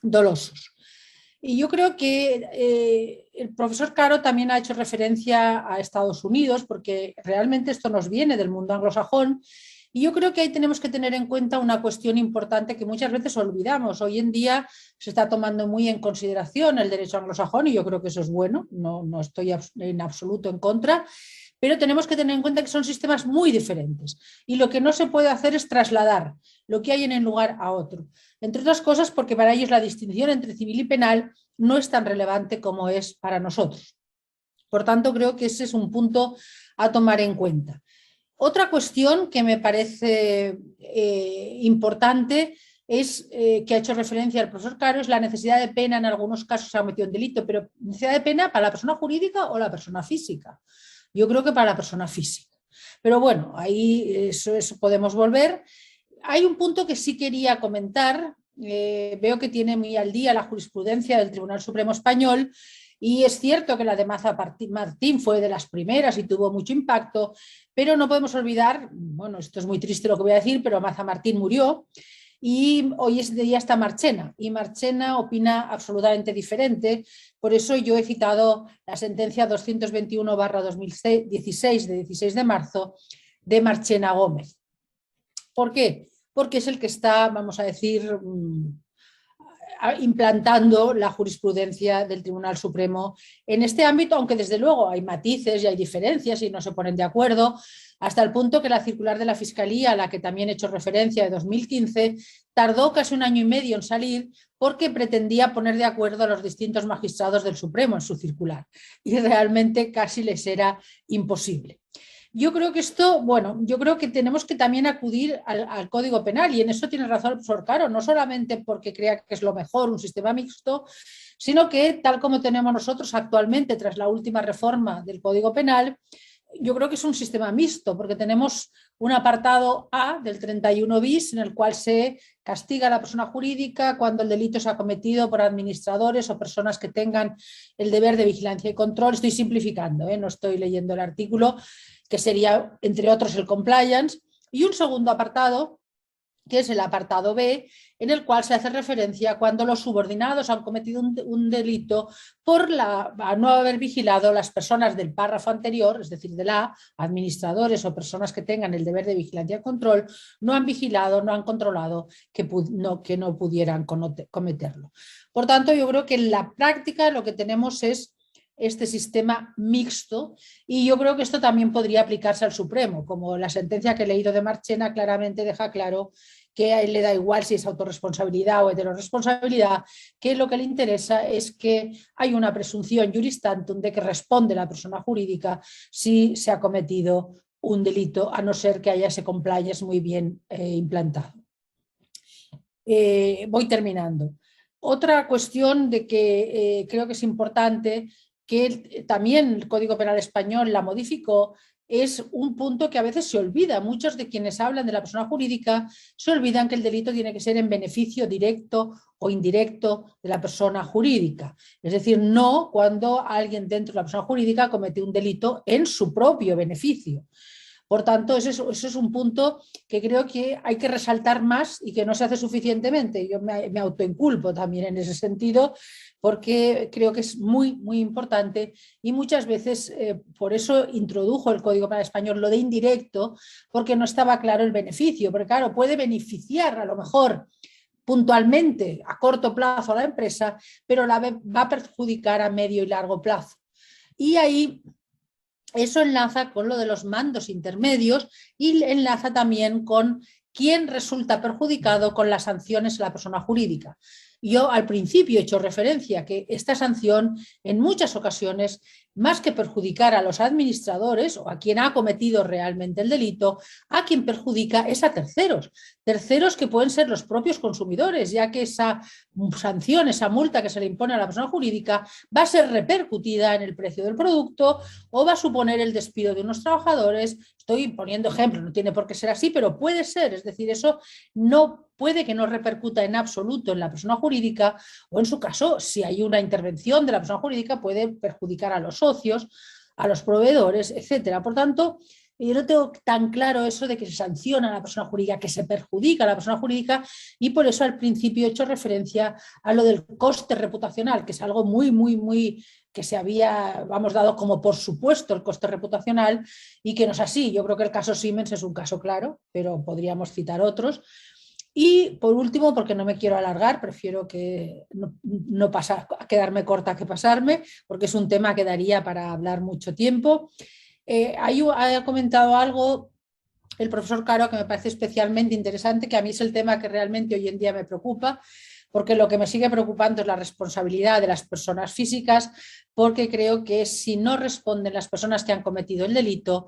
dolosos. Y yo creo que el profesor Caro también ha hecho referencia a Estados Unidos, porque realmente esto nos viene del mundo anglosajón. Y yo creo que ahí tenemos que tener en cuenta una cuestión importante que muchas veces olvidamos. Hoy en día se está tomando muy en consideración el derecho anglosajón y yo creo que eso es bueno, no estoy en absoluto en contra, pero tenemos que tener en cuenta que son sistemas muy diferentes y lo que no se puede hacer es trasladar lo que hay en un lugar a otro. Entre otras cosas porque para ellos la distinción entre civil y penal no es tan relevante como es para nosotros. Por tanto, creo que ese es un punto a tomar en cuenta. Otra cuestión que me parece importante es que ha hecho referencia el profesor Caro, es la necesidad de pena. En algunos casos se ha cometido un delito, pero necesidad de pena para la persona jurídica o la persona física. Yo creo que para la persona física. Pero bueno, ahí eso podemos volver. Hay un punto que sí quería comentar. Veo que tiene muy al día la jurisprudencia del Tribunal Supremo Español. Y es cierto que la de Maza Martín fue de las primeras y tuvo mucho impacto, pero no podemos olvidar, bueno, esto es muy triste lo que voy a decir, pero Maza Martín murió y hoy es de día está Marchena, y Marchena opina absolutamente diferente. Por eso yo he citado la sentencia 221/2016 de 16 de marzo de Marchena Gómez. ¿Por qué? Porque es el que está, vamos a decir, implantando la jurisprudencia del Tribunal Supremo en este ámbito, aunque desde luego hay matices y hay diferencias y no se ponen de acuerdo, hasta el punto que la circular de la Fiscalía, a la que también he hecho referencia, de 2015, tardó casi 1 año y medio en salir porque pretendía poner de acuerdo a los distintos magistrados del Supremo en su circular y realmente casi les era imposible. Yo creo que esto, bueno, yo creo que tenemos que también acudir al Código Penal y en eso tiene razón el profesor Caro, no solamente porque crea que es lo mejor un sistema mixto, sino que tal como tenemos nosotros actualmente tras la última reforma del Código Penal, yo creo que es un sistema mixto porque tenemos un apartado A del 31 bis en el cual se castiga a la persona jurídica cuando el delito se ha cometido por administradores o personas que tengan el deber de vigilancia y control. Estoy simplificando, no estoy leyendo el artículo, que sería, entre otros, el compliance, y un segundo apartado que es el apartado B, en el cual se hace referencia a cuando los subordinados han cometido un delito por no haber vigilado a las personas del párrafo anterior, es decir, de la administradores o personas que tengan el deber de vigilancia y control, no han vigilado, no han controlado que no pudieran cometerlo. Por tanto, yo creo que en la práctica lo que tenemos es este sistema mixto, y yo creo que esto también podría aplicarse al Supremo, como la sentencia que he leído de Marchena claramente deja claro que a él le da igual si es autorresponsabilidad o heteroresponsabilidad, que lo que le interesa es que hay una presunción juris tantum de que responde la persona jurídica si se ha cometido un delito, a no ser que haya ese compliance muy bien implantado. Voy terminando. Otra cuestión de que creo que es importante, que también el Código Penal Español la modificó, es un punto que a veces se olvida. Muchos de quienes hablan de la persona jurídica se olvidan que el delito tiene que ser en beneficio directo o indirecto de la persona jurídica. Es decir, no cuando alguien dentro de la persona jurídica comete un delito en su propio beneficio. Por tanto, eso es un punto que creo que hay que resaltar más y que no se hace suficientemente. Yo me autoinculpo también en ese sentido, porque creo que es muy, muy importante, y muchas veces por eso introdujo el Código Penal Español lo de indirecto, porque no estaba claro el beneficio, porque claro, puede beneficiar a lo mejor puntualmente a corto plazo a la empresa, pero la va a perjudicar a medio y largo plazo. Y ahí eso enlaza con lo de los mandos intermedios y enlaza también con quién resulta perjudicado con las sanciones a la persona jurídica. Yo al principio he hecho referencia a que esta sanción en muchas ocasiones, más que perjudicar a los administradores o a quien ha cometido realmente el delito, a quien perjudica es a terceros. Terceros que pueden ser los propios consumidores, ya que esa sanción, esa multa que se le impone a la persona jurídica va a ser repercutida en el precio del producto o va a suponer el despido de unos trabajadores. Estoy poniendo ejemplos, no tiene por qué ser así, pero puede ser. Es decir, eso no puede que no repercuta en absoluto en la persona jurídica, o en su caso, si hay una intervención de la persona jurídica, puede perjudicar a los socios, a los proveedores, etcétera. Por tanto, yo no tengo tan claro eso de que se sanciona a la persona jurídica, que se perjudica a la persona jurídica, y por eso al principio he hecho referencia a lo del coste reputacional, que es algo muy, muy, muy que se había, dado como por supuesto el coste reputacional, y que no es así. Yo creo que el caso Siemens es un caso claro, pero podríamos citar otros. Y por último, porque no me quiero alargar, prefiero que no quedarme corta que pasarme, porque es un tema que daría para hablar mucho tiempo. Ahí ha comentado algo el profesor Caro que me parece especialmente interesante, que a mí es el tema que realmente hoy en día me preocupa, porque lo que me sigue preocupando es la responsabilidad de las personas físicas, porque creo que si no responden las personas que han cometido el delito,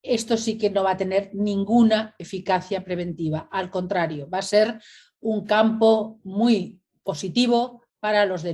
esto sí que no va a tener ninguna eficacia preventiva. Al contrario, va a ser un campo muy positivo para los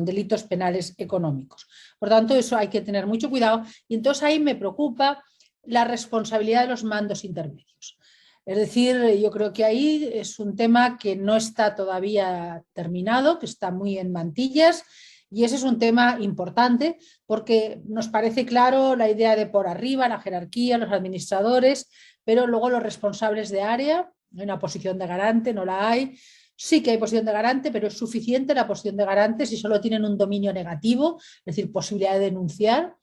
delitos penales económicos. Por tanto, eso hay que tener mucho cuidado, y entonces ahí me preocupa la responsabilidad de los mandos intermedios. Es decir, yo creo que ahí es un tema que no está todavía terminado, que está muy en mantillas, y ese es un tema importante porque nos parece claro la idea de por arriba, la jerarquía, los administradores, pero luego los responsables de área, no hay una posición de garante, no la hay. Sí que hay posición de garante, pero es suficiente la posición de garante si solo tienen un dominio negativo, es decir, posibilidad de denunciar.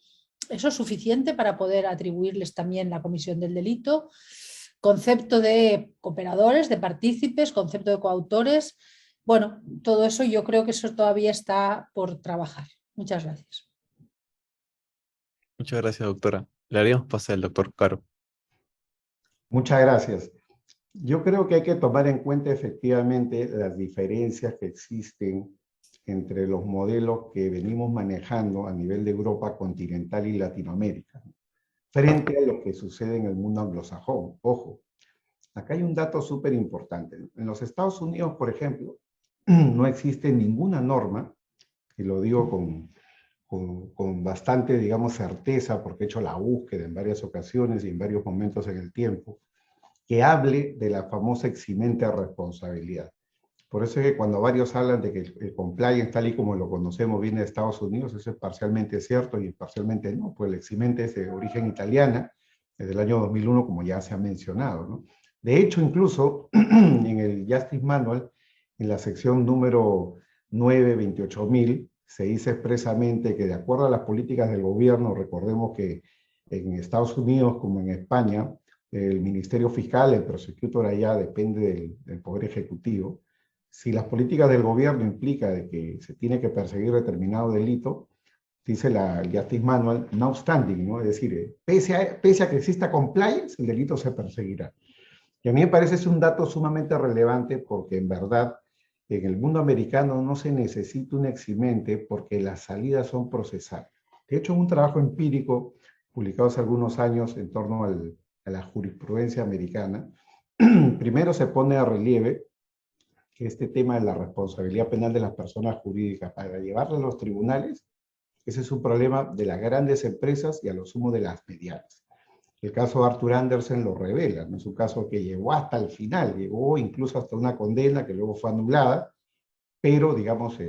Eso es suficiente para poder atribuirles también la comisión del delito. Concepto de cooperadores, de partícipes, concepto de coautores. Bueno, todo eso yo creo que eso todavía está por trabajar. Muchas gracias. Muchas gracias, doctora. Le haríamos pasar al doctor Caro. Muchas gracias. Yo creo que hay que tomar en cuenta efectivamente las diferencias que existen entre los modelos que venimos manejando a nivel de Europa continental y Latinoamérica, frente a lo que sucede en el mundo anglosajón. Ojo, acá hay un dato súper importante. En los Estados Unidos, por ejemplo, no existe ninguna norma, y lo digo con bastante, digamos, certeza, porque he hecho la búsqueda en varias ocasiones y en varios momentos en el tiempo, que hable de la famosa eximente de responsabilidad. Por eso es que cuando varios hablan de que el compliance, tal y como lo conocemos, viene de Estados Unidos, eso es parcialmente cierto y parcialmente no, pues el eximente es de origen italiana, desde el año 2001, como ya se ha mencionado, ¿no? De hecho, incluso en el Justice Manual, en la sección número 9, 28.000, se dice expresamente que de acuerdo a las políticas del gobierno, recordemos que en Estados Unidos como en España, el Ministerio Fiscal, el prosecutor allá depende del Poder Ejecutivo. Si las políticas del gobierno implican de que se tiene que perseguir determinado delito, dice el Justice Manual, notwithstanding, ¿no? Es decir, pese a que exista compliance, el delito se perseguirá. Y a mí me parece es un dato sumamente relevante porque en verdad en el mundo americano no se necesita un eximente porque las salidas son procesales. De hecho, un trabajo empírico publicado hace algunos años en torno a la jurisprudencia americana, primero se pone a relieve que este tema de la responsabilidad penal de las personas jurídicas para llevarla a los tribunales, ese es un problema de las grandes empresas y a lo sumo de las medianas. El caso de Arthur Andersen lo revela, ¿no? Es un caso que llegó hasta el final, llegó incluso hasta una condena que luego fue anulada, pero, digamos,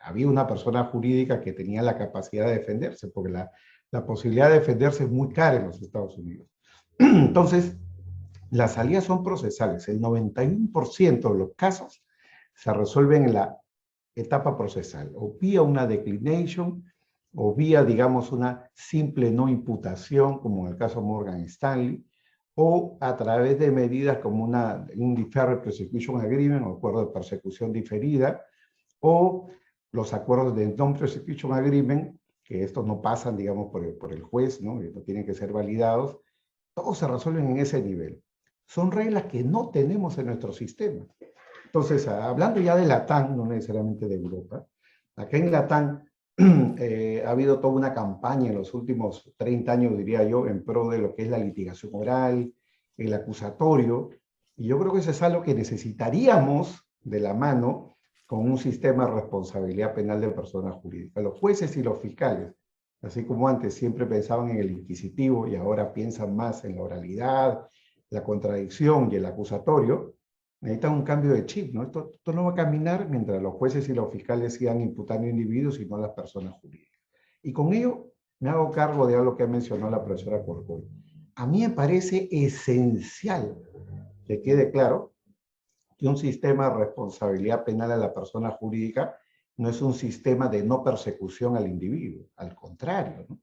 había una persona jurídica que tenía la capacidad de defenderse, porque la posibilidad de defenderse es muy cara en los Estados Unidos. Entonces, las salidas son procesales. El 91% de los casos se resuelven en la etapa procesal, o vía una declination, o vía, digamos, una simple no imputación, como en el caso Morgan Stanley, o a través de medidas como un Deferred Prosecution Agreement, o acuerdo de persecución diferida, o los acuerdos de Non-Prosecution Agreement, que estos no pasan, digamos, por el juez, ¿no? No tienen que ser validados. Todos se resuelven en ese nivel. Son reglas que no tenemos en nuestro sistema. Entonces, hablando ya de Latam, no necesariamente de Europa, acá en Latam ha habido toda una campaña en los últimos 30 años, diría yo, en pro de lo que es la litigación oral, el acusatorio, y yo creo que eso es algo que necesitaríamos de la mano con un sistema de responsabilidad penal de personas jurídicas. Los jueces y los fiscales, así como antes siempre pensaban en el inquisitivo y ahora piensan más en la oralidad, la contradicción y el acusatorio, necesitan un cambio de chip, ¿no? Esto no va a caminar mientras los jueces y los fiscales sigan imputando individuos y no las personas jurídicas. Y con ello me hago cargo de algo que mencionó la profesora Corcoy. A mí me parece esencial que quede claro que un sistema de responsabilidad penal a la persona jurídica no es un sistema de no persecución al individuo, al contrario, ¿no?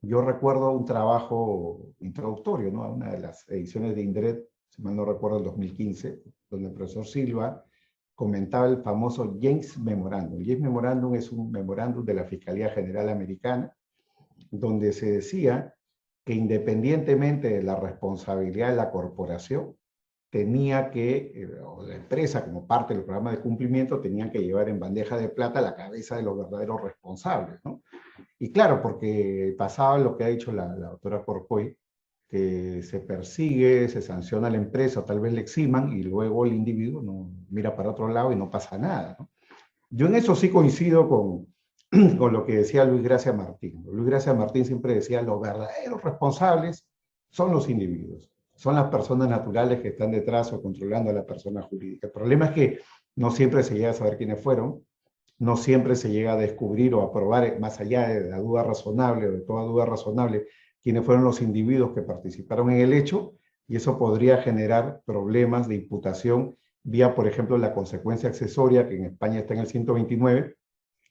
Yo recuerdo un trabajo introductorio, ¿no? A una de las ediciones de INDRED, si mal no recuerdo, el 2015, donde el profesor Silva comentaba el famoso James Memorandum. El James Memorandum es un memorándum de la Fiscalía General Americana, donde se decía que independientemente de la responsabilidad de la corporación, tenía que, o la empresa como parte del programa de cumplimiento, tenían que llevar en bandeja de plata la cabeza de los verdaderos responsables, ¿no? Y claro, porque pasaba lo que ha dicho la doctora Corcoy, que se persigue, se sanciona a la empresa, o tal vez le eximan, y luego el individuo no mira para otro lado y no pasa nada, ¿no? Yo en eso sí coincido con lo que decía Luis Gracia Martín. Luis Gracia Martín siempre decía, los verdaderos responsables son los individuos, son las personas naturales que están detrás o controlando a la persona jurídica. El problema es que no siempre se llega a saber quiénes fueron, no siempre se llega a descubrir o a probar, más allá de la duda razonable o de toda duda razonable, quiénes fueron los individuos que participaron en el hecho, y eso podría generar problemas de imputación vía, por ejemplo, la consecuencia accesoria, que en España está en el 129,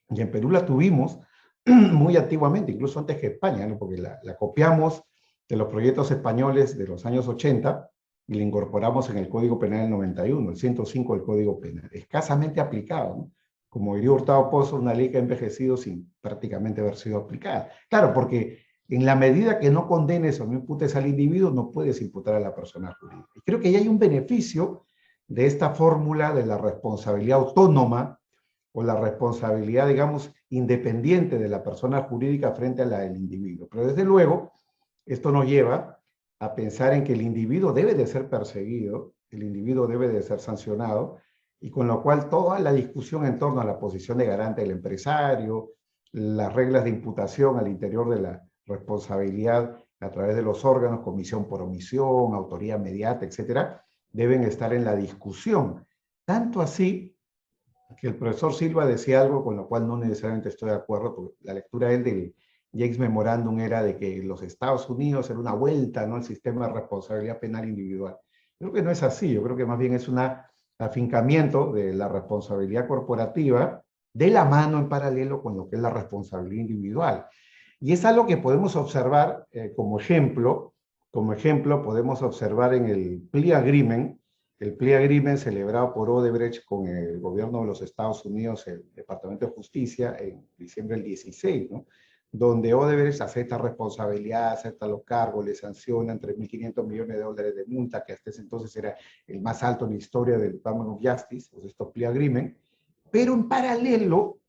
y en Perú la tuvimos muy antiguamente, incluso antes que España, ¿no? Porque la copiamos de los proyectos españoles de los años 80 y la incorporamos en el Código Penal del 91, el 105 del Código Penal, escasamente aplicado, ¿no? Como diría Hurtado Pozo, una ley que ha envejecido sin prácticamente haber sido aplicada. Claro, porque en la medida que no condenes o no imputes al individuo, no puedes imputar a la persona jurídica. Y creo que ya hay un beneficio de esta fórmula de la responsabilidad autónoma o la responsabilidad, digamos, independiente de la persona jurídica frente a la del individuo. Pero desde luego, esto nos lleva a pensar en que el individuo debe de ser perseguido, el individuo debe de ser sancionado, y con lo cual toda la discusión en torno a la posición de garante del empresario, las reglas de imputación al interior de la responsabilidad a través de los órganos, comisión por omisión, autoría mediata, etcétera, deben estar en la discusión. Tanto así que el profesor Silva decía algo con lo cual no necesariamente estoy de acuerdo, porque la lectura del James Memorandum era de que los Estados Unidos era una vuelta, ¿no?, al sistema de responsabilidad penal individual. Creo que no es así, yo creo que más bien es un afincamiento de la responsabilidad corporativa de la mano en paralelo con lo que es la responsabilidad individual. Y es algo que podemos observar como ejemplo podemos observar en el plea agreement celebrado por Odebrecht con el gobierno de los Estados Unidos, el Departamento de Justicia, en diciembre del 16, ¿no? Donde Odebrecht acepta responsabilidad, acepta los cargos, le sancionan $3.500 millones de multa, que hasta ese entonces era el más alto en la historia del Department of Justice, pues estos plea agreement, pero en paralelo,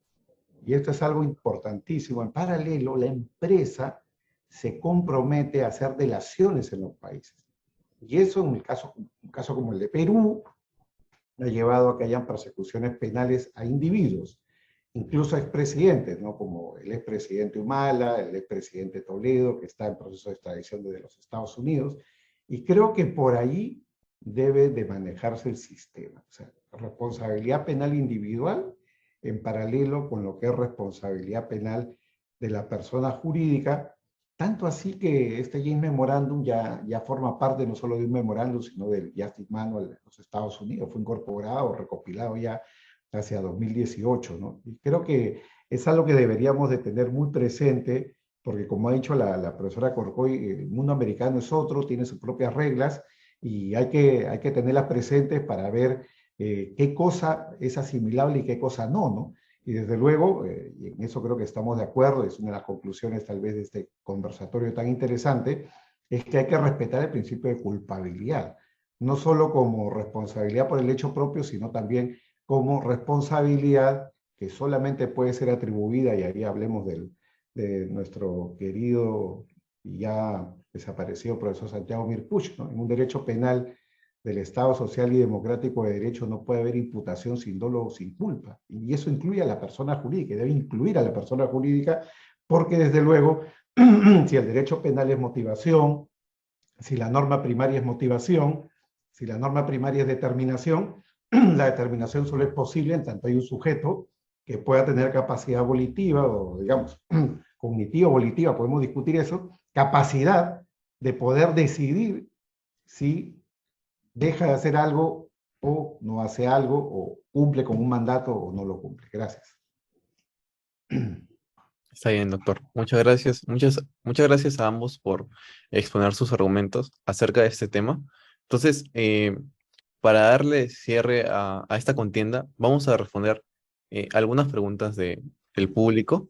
y esto es algo importantísimo, en paralelo la empresa se compromete a hacer delaciones en los países. Y eso en un caso como el de Perú ha llevado a que hayan persecuciones penales a individuos, incluso a expresidentes, ¿no? Como el expresidente Humala, el expresidente Toledo, que está en proceso de extradición desde los Estados Unidos, y creo que por ahí debe de manejarse el sistema. O sea, responsabilidad penal individual en paralelo con lo que es responsabilidad penal de la persona jurídica, tanto así que este James Memorandum ya forma parte no solo de un memorándum, sino del Justice Manual de los Estados Unidos, fue incorporado, recopilado ya hacia 2018, ¿no? Y creo que es algo que deberíamos de tener muy presente, porque como ha dicho la profesora Corcoy, el mundo americano es otro, tiene sus propias reglas, y hay que tenerlas presentes para ver qué cosa es asimilable y qué cosa no, ¿no? Y desde luego, y en eso creo que estamos de acuerdo, es una de las conclusiones tal vez de este conversatorio tan interesante, es que hay que respetar el principio de culpabilidad, no solo como responsabilidad por el hecho propio, sino también como responsabilidad que solamente puede ser atribuida, y ahí hablemos de nuestro querido y ya desaparecido profesor Santiago Mirpuch, ¿no? En un derecho penal del Estado social y democrático de derecho no puede haber imputación sin dolo o sin culpa. Y eso incluye a la persona jurídica, debe incluir a la persona jurídica, porque desde luego, si el derecho penal es motivación, si la norma primaria es motivación, si la norma primaria es determinación, la determinación solo es posible en tanto hay un sujeto que pueda tener capacidad volitiva o, digamos, cognitiva o volitiva, podemos discutir eso, capacidad de poder decidir si deja de hacer algo o no hace algo o cumple con un mandato o no lo cumple. Gracias. Está bien, doctor. Muchas gracias. Muchas gracias a ambos por exponer sus argumentos acerca de este tema. Entonces, para darle cierre a esta contienda, vamos a responder algunas preguntas del público.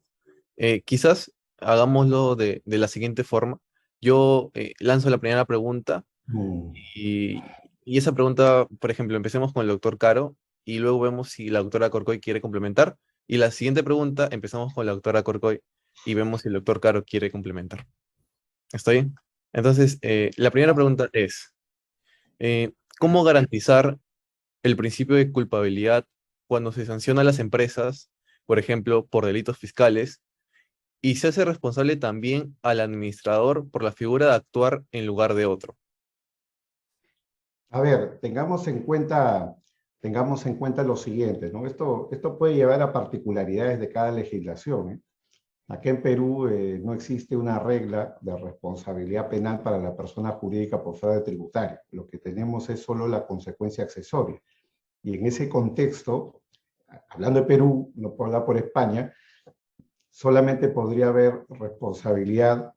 Quizás hagámoslo de la siguiente forma. Yo lanzo la primera pregunta y esa pregunta, por ejemplo, empecemos con el doctor Caro y luego vemos si la doctora Corcoy quiere complementar. Y la siguiente pregunta, empezamos con la doctora Corcoy y vemos si el doctor Caro quiere complementar. ¿Está bien? Entonces, la primera pregunta es, ¿cómo garantizar el principio de culpabilidad cuando se sanciona a las empresas, por ejemplo, por delitos fiscales, y se hace responsable también al administrador por la figura de actuar en lugar de otro? A ver, tengamos en cuenta lo siguiente, ¿no? Esto puede llevar a particularidades de cada legislación, ¿eh? Aquí en Perú no existe una regla de responsabilidad penal para la persona jurídica por fraude tributario. Lo que tenemos es solo la consecuencia accesoria. Y en ese contexto, hablando de Perú, no puedo hablar por España, solamente podría haber responsabilidad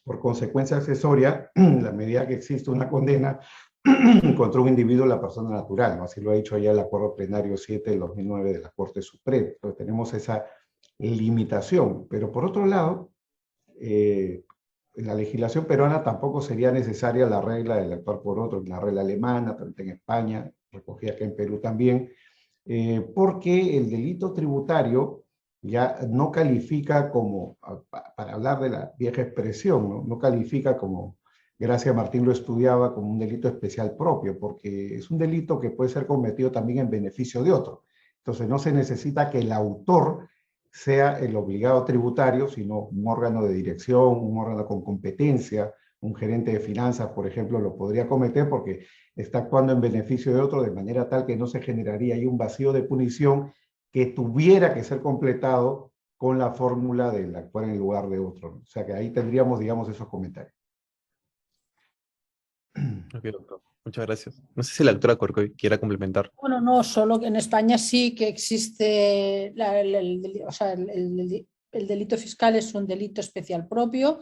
por consecuencia accesoria en la medida que existe una condena contra un individuo, la persona natural, ¿no? Así lo ha dicho ya el Acuerdo Plenario 7 del 2009 de la Corte Suprema. Entonces tenemos esa limitación. Pero por otro lado, en la legislación peruana tampoco sería necesaria la regla del actuar por otro, la regla alemana, también en España, recogida acá en Perú también, porque el delito tributario ya no califica como, para hablar de la vieja expresión, no califica como, Gracia Martín lo estudiaba, como un delito especial propio, porque es un delito que puede ser cometido también en beneficio de otro. Entonces no se necesita que el autor sea el obligado tributario, sino un órgano de dirección, un órgano con competencia, un gerente de finanzas, por ejemplo, lo podría cometer porque está actuando en beneficio de otro de manera tal que no se generaría ahí un vacío de punición que tuviera que ser completado con la fórmula del actuar en lugar de otro, ¿no? O sea que ahí tendríamos, digamos, esos comentarios. Ok, doctor. Muchas gracias. No sé si la doctora Corcoy quiera complementar. Bueno, no, solo que en España sí que existe o sea, el delito fiscal es un delito especial propio,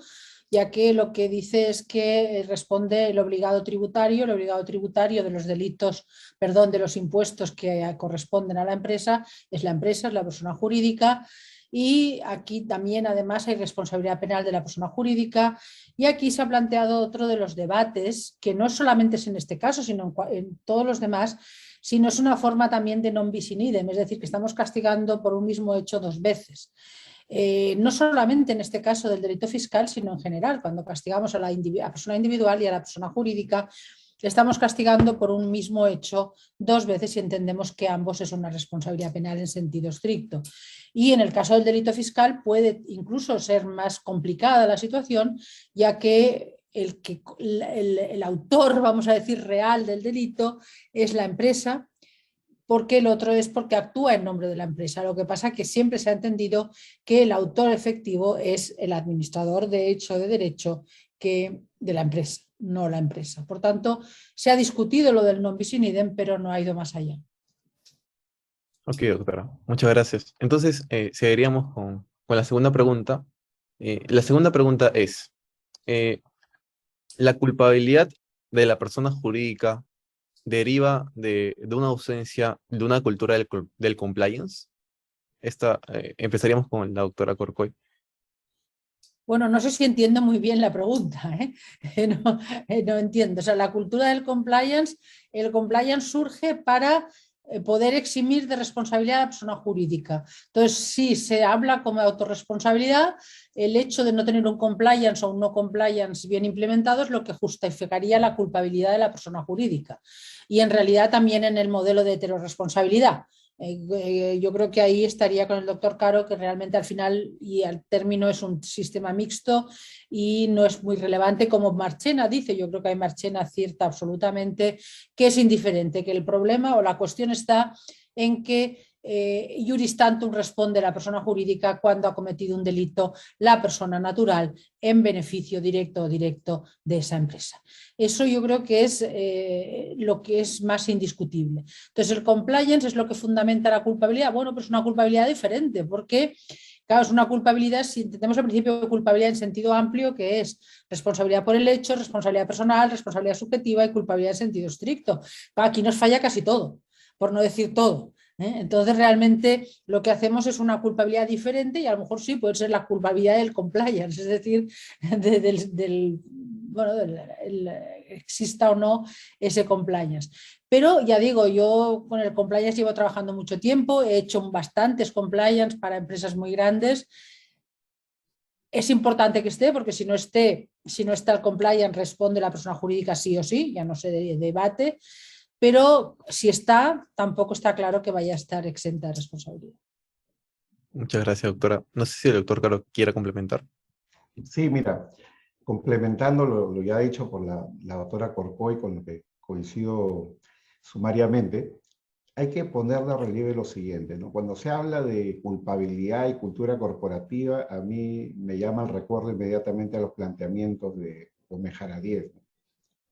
ya que lo que dice es que responde el obligado tributario de los delitos, perdón, de los impuestos que corresponden a la empresa, es la persona jurídica, y aquí también además hay responsabilidad penal de la persona jurídica, y aquí se ha planteado otro de los debates, que no solamente es en este caso, sino en todos los demás, sino es una forma también de non bis in idem, es decir, que estamos castigando por un mismo hecho dos veces. No solamente en este caso del delito fiscal, sino en general, cuando castigamos a la persona individual y a la persona jurídica, le estamos castigando por un mismo hecho dos veces y entendemos que ambos es una responsabilidad penal en sentido estricto. Y en el caso del delito fiscal puede incluso ser más complicada la situación, ya que el autor, vamos a decir, real del delito es la empresa, porque el otro es porque actúa en nombre de la empresa. Lo que pasa es que siempre se ha entendido que el autor efectivo es el administrador de hecho de derecho de la empresa, no la empresa. Por tanto, se ha discutido lo del non bis in idem, pero no ha ido más allá. Ok, doctora. Muchas gracias. Entonces, seguiríamos con la segunda pregunta. La segunda pregunta es, ¿la culpabilidad de la persona jurídica deriva de una ausencia de una cultura del compliance? Empezaríamos con la doctora Corcoy. Bueno, no sé si entiendo muy bien la pregunta, ¿eh? No entiendo. O sea, la cultura del compliance, el compliance surge para poder eximir de responsabilidad a la persona jurídica. Entonces, si se habla como autorresponsabilidad, el hecho de no tener un compliance o un no compliance bien implementado es lo que justificaría la culpabilidad de la persona jurídica. Y en realidad también en el modelo de heteroresponsabilidad. Yo creo que ahí estaría con el doctor Caro, que realmente al final y al término es un sistema mixto y no es muy relevante como Marchena dice. Yo creo que hay Marchena cierta absolutamente que es indiferente, que el problema o la cuestión está en que juris tantum responde la persona jurídica cuando ha cometido un delito la persona natural en beneficio directo o directo de esa empresa. Eso yo creo que es lo que es más indiscutible. Entonces el compliance es lo que fundamenta la culpabilidad. Bueno, pues es una culpabilidad diferente porque claro, es una culpabilidad, si entendemos el principio de culpabilidad en sentido amplio, que es responsabilidad por el hecho, responsabilidad personal, responsabilidad subjetiva y culpabilidad en sentido estricto. Aquí nos falla casi todo, por no decir todo. Entonces realmente lo que hacemos es una culpabilidad diferente y a lo mejor sí puede ser la culpabilidad del compliance, es decir, exista o no ese compliance. Pero ya digo, yo con el compliance llevo trabajando mucho tiempo, he hecho bastantes compliance para empresas muy grandes. Es importante que esté, porque si no está el compliance, responde la persona jurídica sí o sí, ya no se debate. Pero si está, tampoco está claro que vaya a estar exenta de responsabilidad. Muchas gracias, doctora. No sé si el doctor Caro quiera complementar. Sí, mira, complementando lo ya dicho por la doctora Corcoy, con lo que coincido sumariamente, hay que poner de relieve lo siguiente, ¿no? Cuando se habla de culpabilidad y cultura corporativa, a mí me llama el recuerdo inmediatamente a los planteamientos de Omejara Díez, ¿no?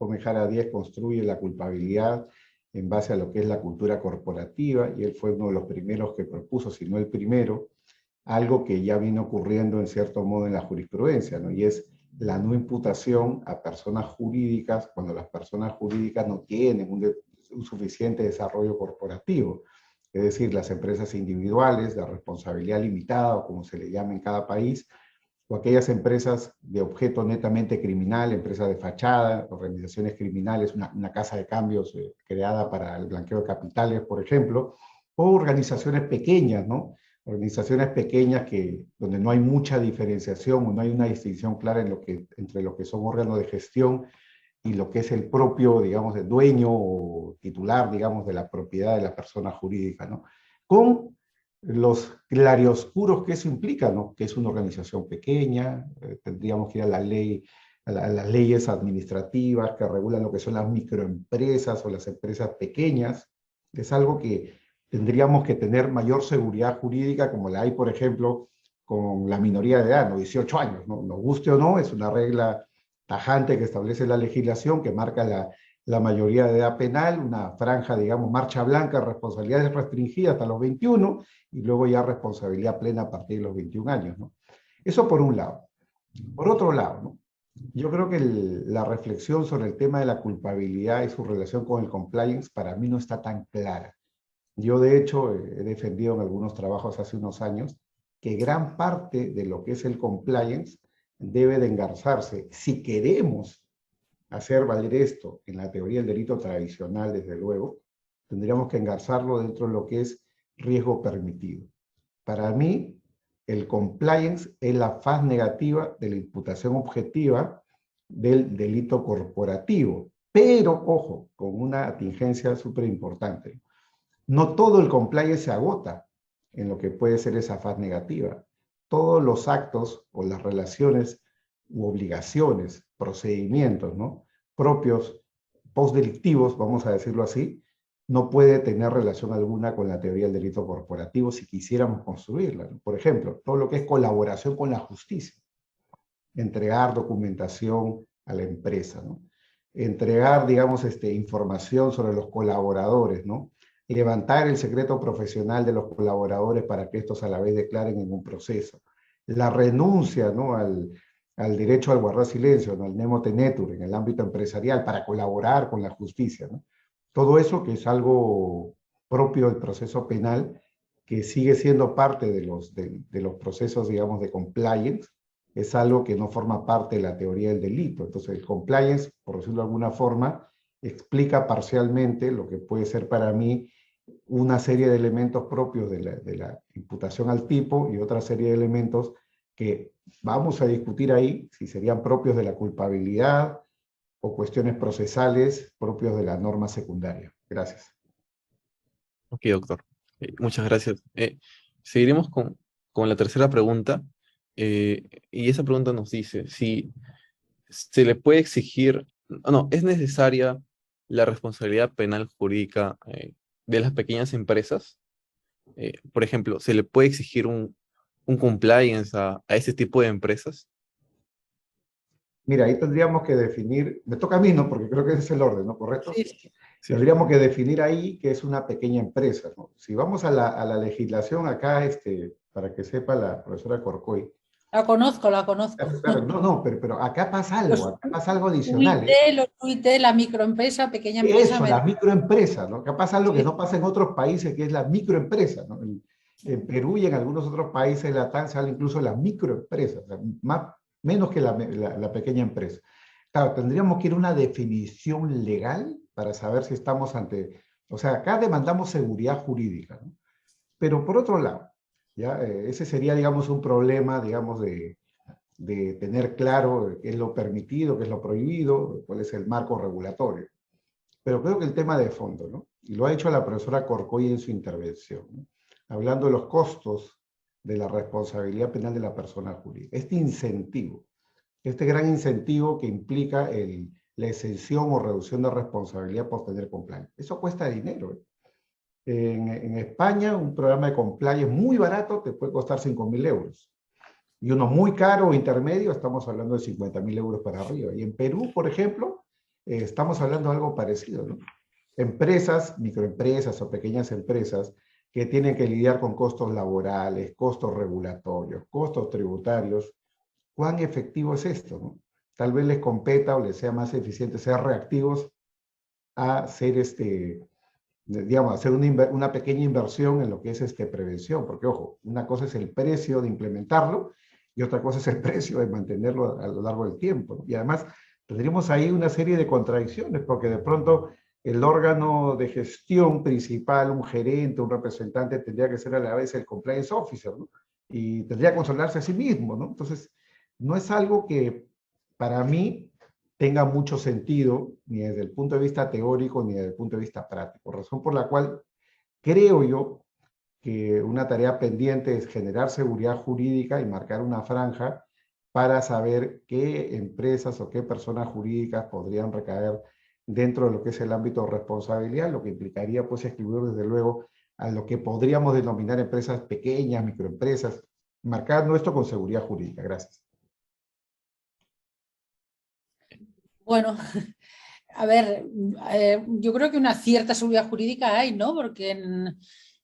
Omejara Díez construye la culpabilidad en base a lo que es la cultura corporativa, y él fue uno de los primeros que propuso, si no el primero, algo que ya vino ocurriendo en cierto modo en la jurisprudencia, ¿no? Y es la no imputación a personas jurídicas cuando las personas jurídicas no tienen un suficiente desarrollo corporativo. Es decir, las empresas individuales de responsabilidad limitada, o como se le llama en cada país, o aquellas empresas de objeto netamente criminal, empresas de fachada, organizaciones criminales, una casa de cambios creada para el blanqueo de capitales, por ejemplo, o organizaciones pequeñas, ¿no? Organizaciones pequeñas donde no hay mucha diferenciación o no hay una distinción clara entre lo que son órganos de gestión y lo que es el propio, digamos, el dueño o titular, digamos, de la propiedad de la persona jurídica, ¿no? Con los claroscuros que eso implica, ¿no? Que es una organización pequeña, tendríamos que ir a la ley, a las leyes administrativas que regulan lo que son las microempresas o las empresas pequeñas. Es algo que tendríamos que tener mayor seguridad jurídica, como la hay, por ejemplo, con la minoría de edad, ¿no? 18 años, ¿no? Nos guste o no, es una regla tajante que establece la legislación, que marca la mayoría de edad penal, una franja, digamos, marcha blanca, responsabilidades restringidas hasta los 21, y luego ya responsabilidad plena a partir de los 21 años, ¿no? Eso por un lado. Por otro lado, ¿no? Yo creo que la reflexión sobre el tema de la culpabilidad y su relación con el compliance para mí no está tan clara. Yo, de hecho, he defendido en algunos trabajos hace unos años que gran parte de lo que es el compliance debe de engarzarse. Si queremos hacer valer esto en la teoría del delito tradicional, desde luego, tendríamos que engarzarlo dentro de lo que es riesgo permitido. Para mí, el compliance es la faz negativa de la imputación objetiva del delito corporativo. Pero, ojo, con una atingencia súper importante. No todo el compliance se agota en lo que puede ser esa faz negativa. Todos los actos o las relaciones u obligaciones, procedimientos, ¿no?, propios postdelictivos, vamos a decirlo así, no puede tener relación alguna con la teoría del delito corporativo si quisiéramos construirla, ¿no? Por ejemplo, todo lo que es colaboración con la justicia, entregar documentación a la empresa, ¿no? Entregar, digamos, información sobre los colaboradores, ¿no? Levantar el secreto profesional de los colaboradores para que estos a la vez declaren en un proceso. La renuncia, ¿no?, al derecho al guardar silencio, ¿no?, al nemo tenetur en el ámbito empresarial para colaborar con la justicia, ¿no? Todo eso que es algo propio del proceso penal, que sigue siendo parte de los procesos, digamos, de compliance, es algo que no forma parte de la teoría del delito. Entonces, el compliance, por decirlo de alguna forma, explica parcialmente lo que puede ser para mí una serie de elementos propios de la imputación al tipo y otra serie de elementos que vamos a discutir ahí si serían propios de la culpabilidad o cuestiones procesales propios de la norma secundaria. Gracias. Ok, doctor. Muchas gracias. Seguiremos con la tercera pregunta. Y esa pregunta nos dice si se le puede exigir, no, es necesaria la responsabilidad penal jurídica de las pequeñas empresas. Por ejemplo, ¿se le puede exigir un compliance a ese tipo de empresas? Mira, ahí tendríamos que definir, me toca a mí, ¿no?, porque creo que ese es el orden, ¿no?, ¿correcto? Sí, sí. Sí. Tendríamos que definir ahí qué es una pequeña empresa, ¿no? Si vamos a la legislación acá, para que sepa la profesora Corcoy. La conozco, la conozco. Claro, no, pero acá pasa algo adicional, UIT, los UIT, la microempresa, pequeña empresa. Eso, la microempresa, ¿no? Acá pasa algo que Sí. no pasa en otros países, que es la microempresa, ¿no? En Perú y en algunos otros países de la TAN se habla incluso de la microempresa, o sea, menos que la pequeña empresa. Claro, tendríamos que ir a una definición legal para saber si estamos ante... O sea, acá demandamos seguridad jurídica, ¿no? Pero por otro lado, ¿ya? Ese sería, digamos, un problema, digamos, de tener claro qué es lo permitido, qué es lo prohibido, cuál es el marco regulatorio. Pero creo que el tema de fondo, ¿no?, y lo ha hecho la profesora Corcoy en su intervención, ¿no?, hablando de los costos de la responsabilidad penal de la persona jurídica. Este incentivo, este gran incentivo que implica la exención o reducción de responsabilidad por tener compliance. Eso cuesta dinero, ¿eh? En España, un programa de compliance muy barato te puede costar 5.000 euros. Y uno muy caro o intermedio, estamos hablando de 50.000 euros para arriba. Y en Perú, por ejemplo, estamos hablando de algo parecido, ¿no? Empresas, microempresas o pequeñas empresas que tienen que lidiar con costos laborales, costos regulatorios, costos tributarios. ¿Cuán efectivo es esto, no? Tal vez les competa o les sea más eficiente ser reactivos a hacer digamos, hacer una pequeña inversión en lo que es prevención, porque ojo, una cosa es el precio de implementarlo y otra cosa es el precio de mantenerlo a lo largo del tiempo, ¿no? Y además tendríamos ahí una serie de contradicciones, porque de pronto el órgano de gestión principal, un gerente, un representante, tendría que ser a la vez el compliance officer, ¿no? Y tendría que controlarse a sí mismo, ¿no? Entonces, no es algo que para mí tenga mucho sentido, ni desde el punto de vista teórico, ni desde el punto de vista práctico. Razón por la cual creo yo que una tarea pendiente es generar seguridad jurídica y marcar una franja para saber qué empresas o qué personas jurídicas podrían recaer dentro de lo que es el ámbito de responsabilidad, lo que implicaría pues excluir desde luego a lo que podríamos denominar empresas pequeñas, microempresas, marcando esto con seguridad jurídica. Gracias. Bueno, A ver, yo creo que una cierta seguridad jurídica hay, ¿no? Porque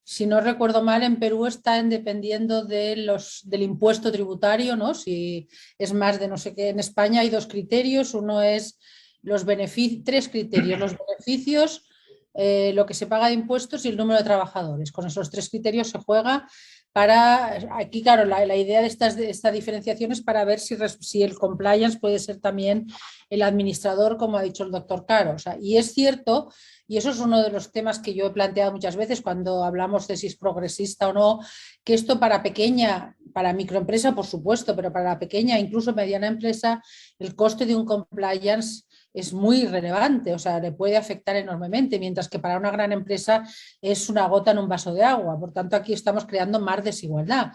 si no recuerdo mal, en Perú están dependiendo del impuesto tributario, ¿no? Si es más de no sé qué. En España hay dos criterios. Uno es los beneficios, tres criterios: los beneficios, lo que se paga de impuestos y el número de trabajadores. Con esos tres criterios se juega para, aquí claro, la idea de esta diferenciación es para ver si el compliance puede ser también el administrador, como ha dicho el doctor Caro. O sea, y es cierto, y eso es uno de los temas que yo he planteado muchas veces cuando hablamos de si es progresista o no, que esto para microempresa, por supuesto, pero para la pequeña, incluso mediana empresa, el coste de un compliance es muy relevante, o sea, le puede afectar enormemente, mientras que para una gran empresa es una gota en un vaso de agua. Por tanto, aquí estamos creando más desigualdad.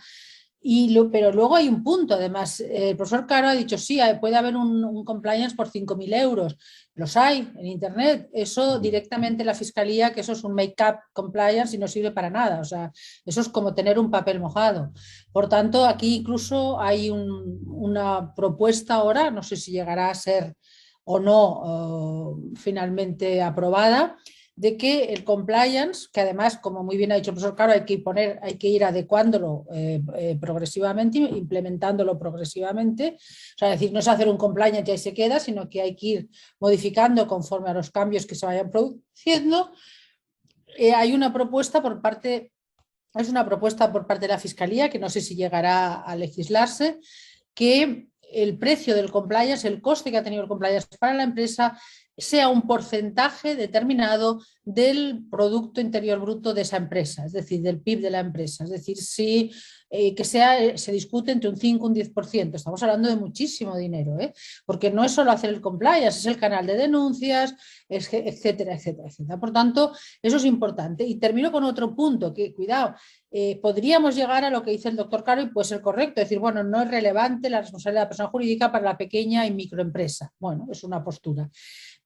Pero luego hay un punto, además, el profesor Caro ha dicho, sí, puede haber un compliance por 5.000 euros. Los hay en Internet. Eso directamente la Fiscalía, que eso es un make-up compliance y no sirve para nada. O sea, eso es como tener un papel mojado. Por tanto, aquí incluso hay una propuesta ahora, no sé si llegará a ser o no finalmente aprobada, de que el compliance, que además, como muy bien ha dicho el profesor Caro, hay que ir adecuándolo progresivamente, implementándolo progresivamente. O sea, es decir, no es hacer un compliance y ahí se queda, sino que hay que ir modificando conforme a los cambios que se vayan produciendo. Hay una propuesta por parte de la Fiscalía, que no sé si llegará a legislarse, que el precio del compliance, el coste que ha tenido el compliance para la empresa, sea un porcentaje determinado del Producto Interior Bruto de esa empresa, es decir, del PIB de la empresa. Es decir, si se discute entre un 5 y un 10%. Estamos hablando de muchísimo dinero, porque no es solo hacer el compliance, es el canal de denuncias, etcétera, etcétera, etcétera. Por tanto, eso es importante. Y termino con otro punto, que cuidado, podríamos llegar a lo que dice el doctor Caro y puede ser correcto, es decir, bueno, no es relevante la responsabilidad de la persona jurídica para la pequeña y microempresa. Bueno, es una postura.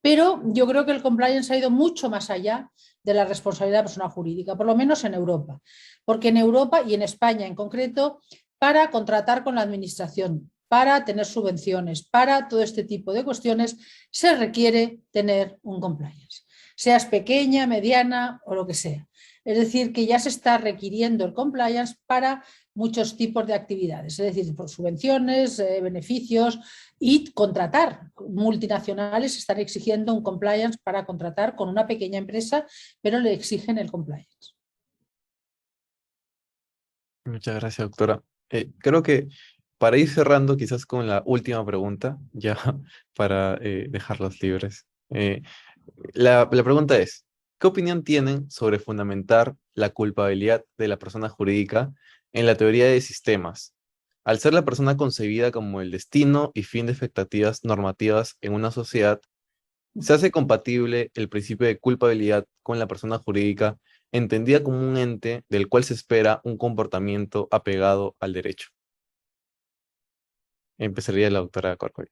Pero yo creo que el compliance ha ido mucho más allá de la responsabilidad de la persona jurídica, por lo menos en Europa. Porque en Europa y en España en concreto, para contratar con la administración, para tener subvenciones, para todo este tipo de cuestiones, se requiere tener un compliance. Seas pequeña, mediana o lo que sea. Es decir, que ya se está requiriendo el compliance para muchos tipos de actividades, es decir, por subvenciones, beneficios y contratar. Multinacionales están exigiendo un compliance para contratar con una pequeña empresa, pero le exigen el compliance. Muchas gracias, doctora. Creo que para ir cerrando, quizás con la última pregunta, ya para dejarlos libres. La pregunta es, ¿qué opinión tienen sobre fundamentar la culpabilidad de la persona jurídica en la teoría de sistemas? Al ser la persona concebida como el destino y fin de expectativas normativas en una sociedad, ¿se hace compatible el principio de culpabilidad con la persona jurídica entendida como un ente del cual se espera un comportamiento apegado al derecho? Empezaría la doctora Corcoy.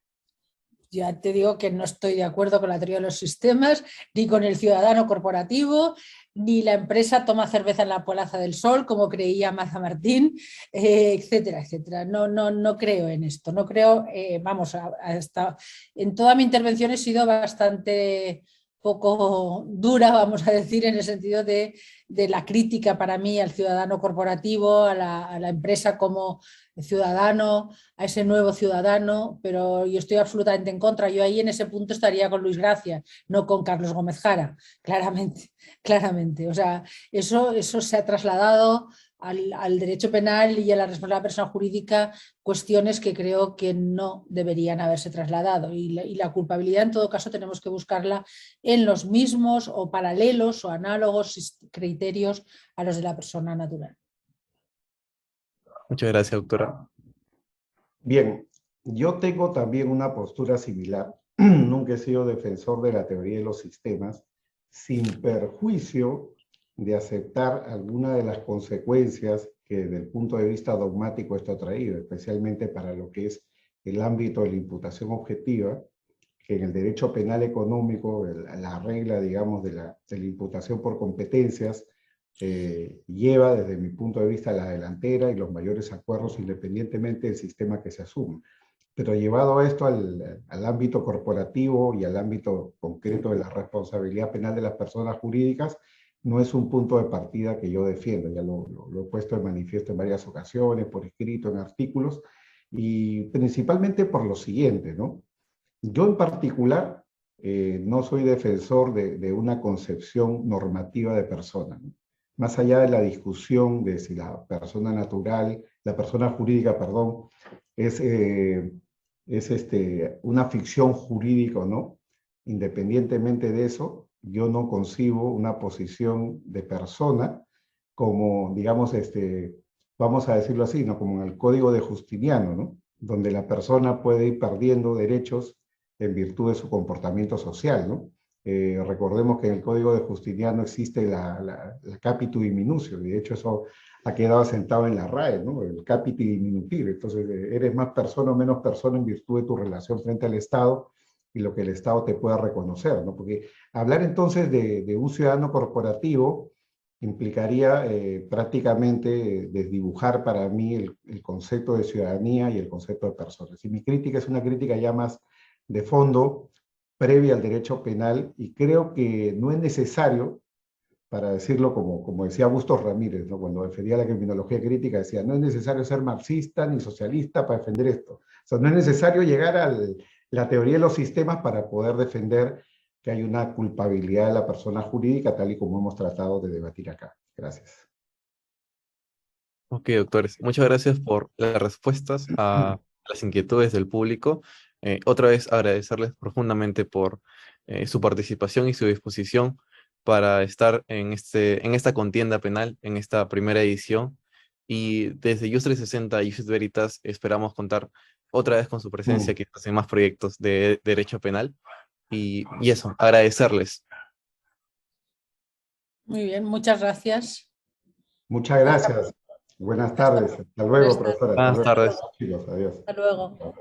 Ya te digo que no estoy de acuerdo con la teoría de los sistemas, ni con el ciudadano corporativo, ni la empresa toma cerveza en la Plaza del Sol, como creía Maza Martín, etcétera, etcétera. No creo en esto. No creo, en toda mi intervención he sido bastante poco dura, vamos a decir, en el sentido de la crítica para mí al ciudadano corporativo, a la empresa como ciudadano, a ese nuevo ciudadano, pero yo estoy absolutamente en contra. Yo ahí en ese punto estaría con Luis Gracia, no con Carlos Gómez Jara, claramente, claramente. O sea, eso se ha trasladado al derecho penal y a la responsabilidad de la persona jurídica, cuestiones que creo que no deberían haberse trasladado. Y la culpabilidad, en todo caso, tenemos que buscarla en los mismos o paralelos o análogos criterios a los de la persona natural. Muchas gracias, doctora. Bien, yo tengo también una postura similar. Nunca he sido defensor de la teoría de los sistemas, sin perjuicio de aceptar alguna de las consecuencias que desde el punto de vista dogmático esto ha traído, especialmente para lo que es el ámbito de la imputación objetiva, que en el derecho penal económico, la regla, digamos, de la imputación por competencias, lleva desde mi punto de vista la delantera y los mayores acuerdos independientemente del sistema que se asuma. pero llevado esto al ámbito corporativo y al ámbito concreto de la responsabilidad penal de las personas jurídicas, no es un punto de partida que yo defiendo. Ya lo he puesto de manifiesto en varias ocasiones, por escrito, en artículos, y principalmente por lo siguiente, ¿no? Yo en particular no soy defensor de una concepción normativa de persona, ¿no? Más allá de la discusión de si la persona natural, la persona jurídica, perdón, es una ficción jurídica o no, independientemente de eso, yo no concibo una posición de persona como, digamos, vamos a decirlo así, ¿no? Como en el Código de Justiniano, ¿no? Donde la persona puede ir perdiendo derechos en virtud de su comportamiento social, ¿no? Recordemos que en el Código de Justiniano existe la capitu diminutio, y de hecho eso ha quedado asentado en la RAE, ¿no? El capiti diminutir. Entonces, eres más persona o menos persona en virtud de tu relación frente al Estado y lo que el Estado te pueda reconocer, ¿no? Porque hablar entonces de un ciudadano corporativo implicaría prácticamente desdibujar para mí el concepto de ciudadanía y el concepto de personas. Y mi crítica es una crítica ya más de fondo, previa al derecho penal, y creo que no es necesario, para decirlo como decía Bustos Ramírez, ¿no? Cuando defendía la criminología crítica, decía, no es necesario ser marxista ni socialista para defender esto. O sea, no es necesario llegar a la teoría de los sistemas para poder defender que hay una culpabilidad de la persona jurídica, tal y como hemos tratado de debatir acá. Gracias. Ok, doctores, muchas gracias por las respuestas a las inquietudes del público. Otra vez agradecerles profundamente por su participación y su disposición para estar en esta contienda penal, en esta primera edición. Y desde Jus 360 y Jus Veritas esperamos contar otra vez con su presencia, quizás en más proyectos de derecho penal. Y eso, agradecerles. Muy bien, muchas gracias. Muchas gracias. Buenas tardes. Hasta luego, Buenas tardes. profesora. Hasta Buenas luego. tardes. Chicos, adiós. Hasta luego.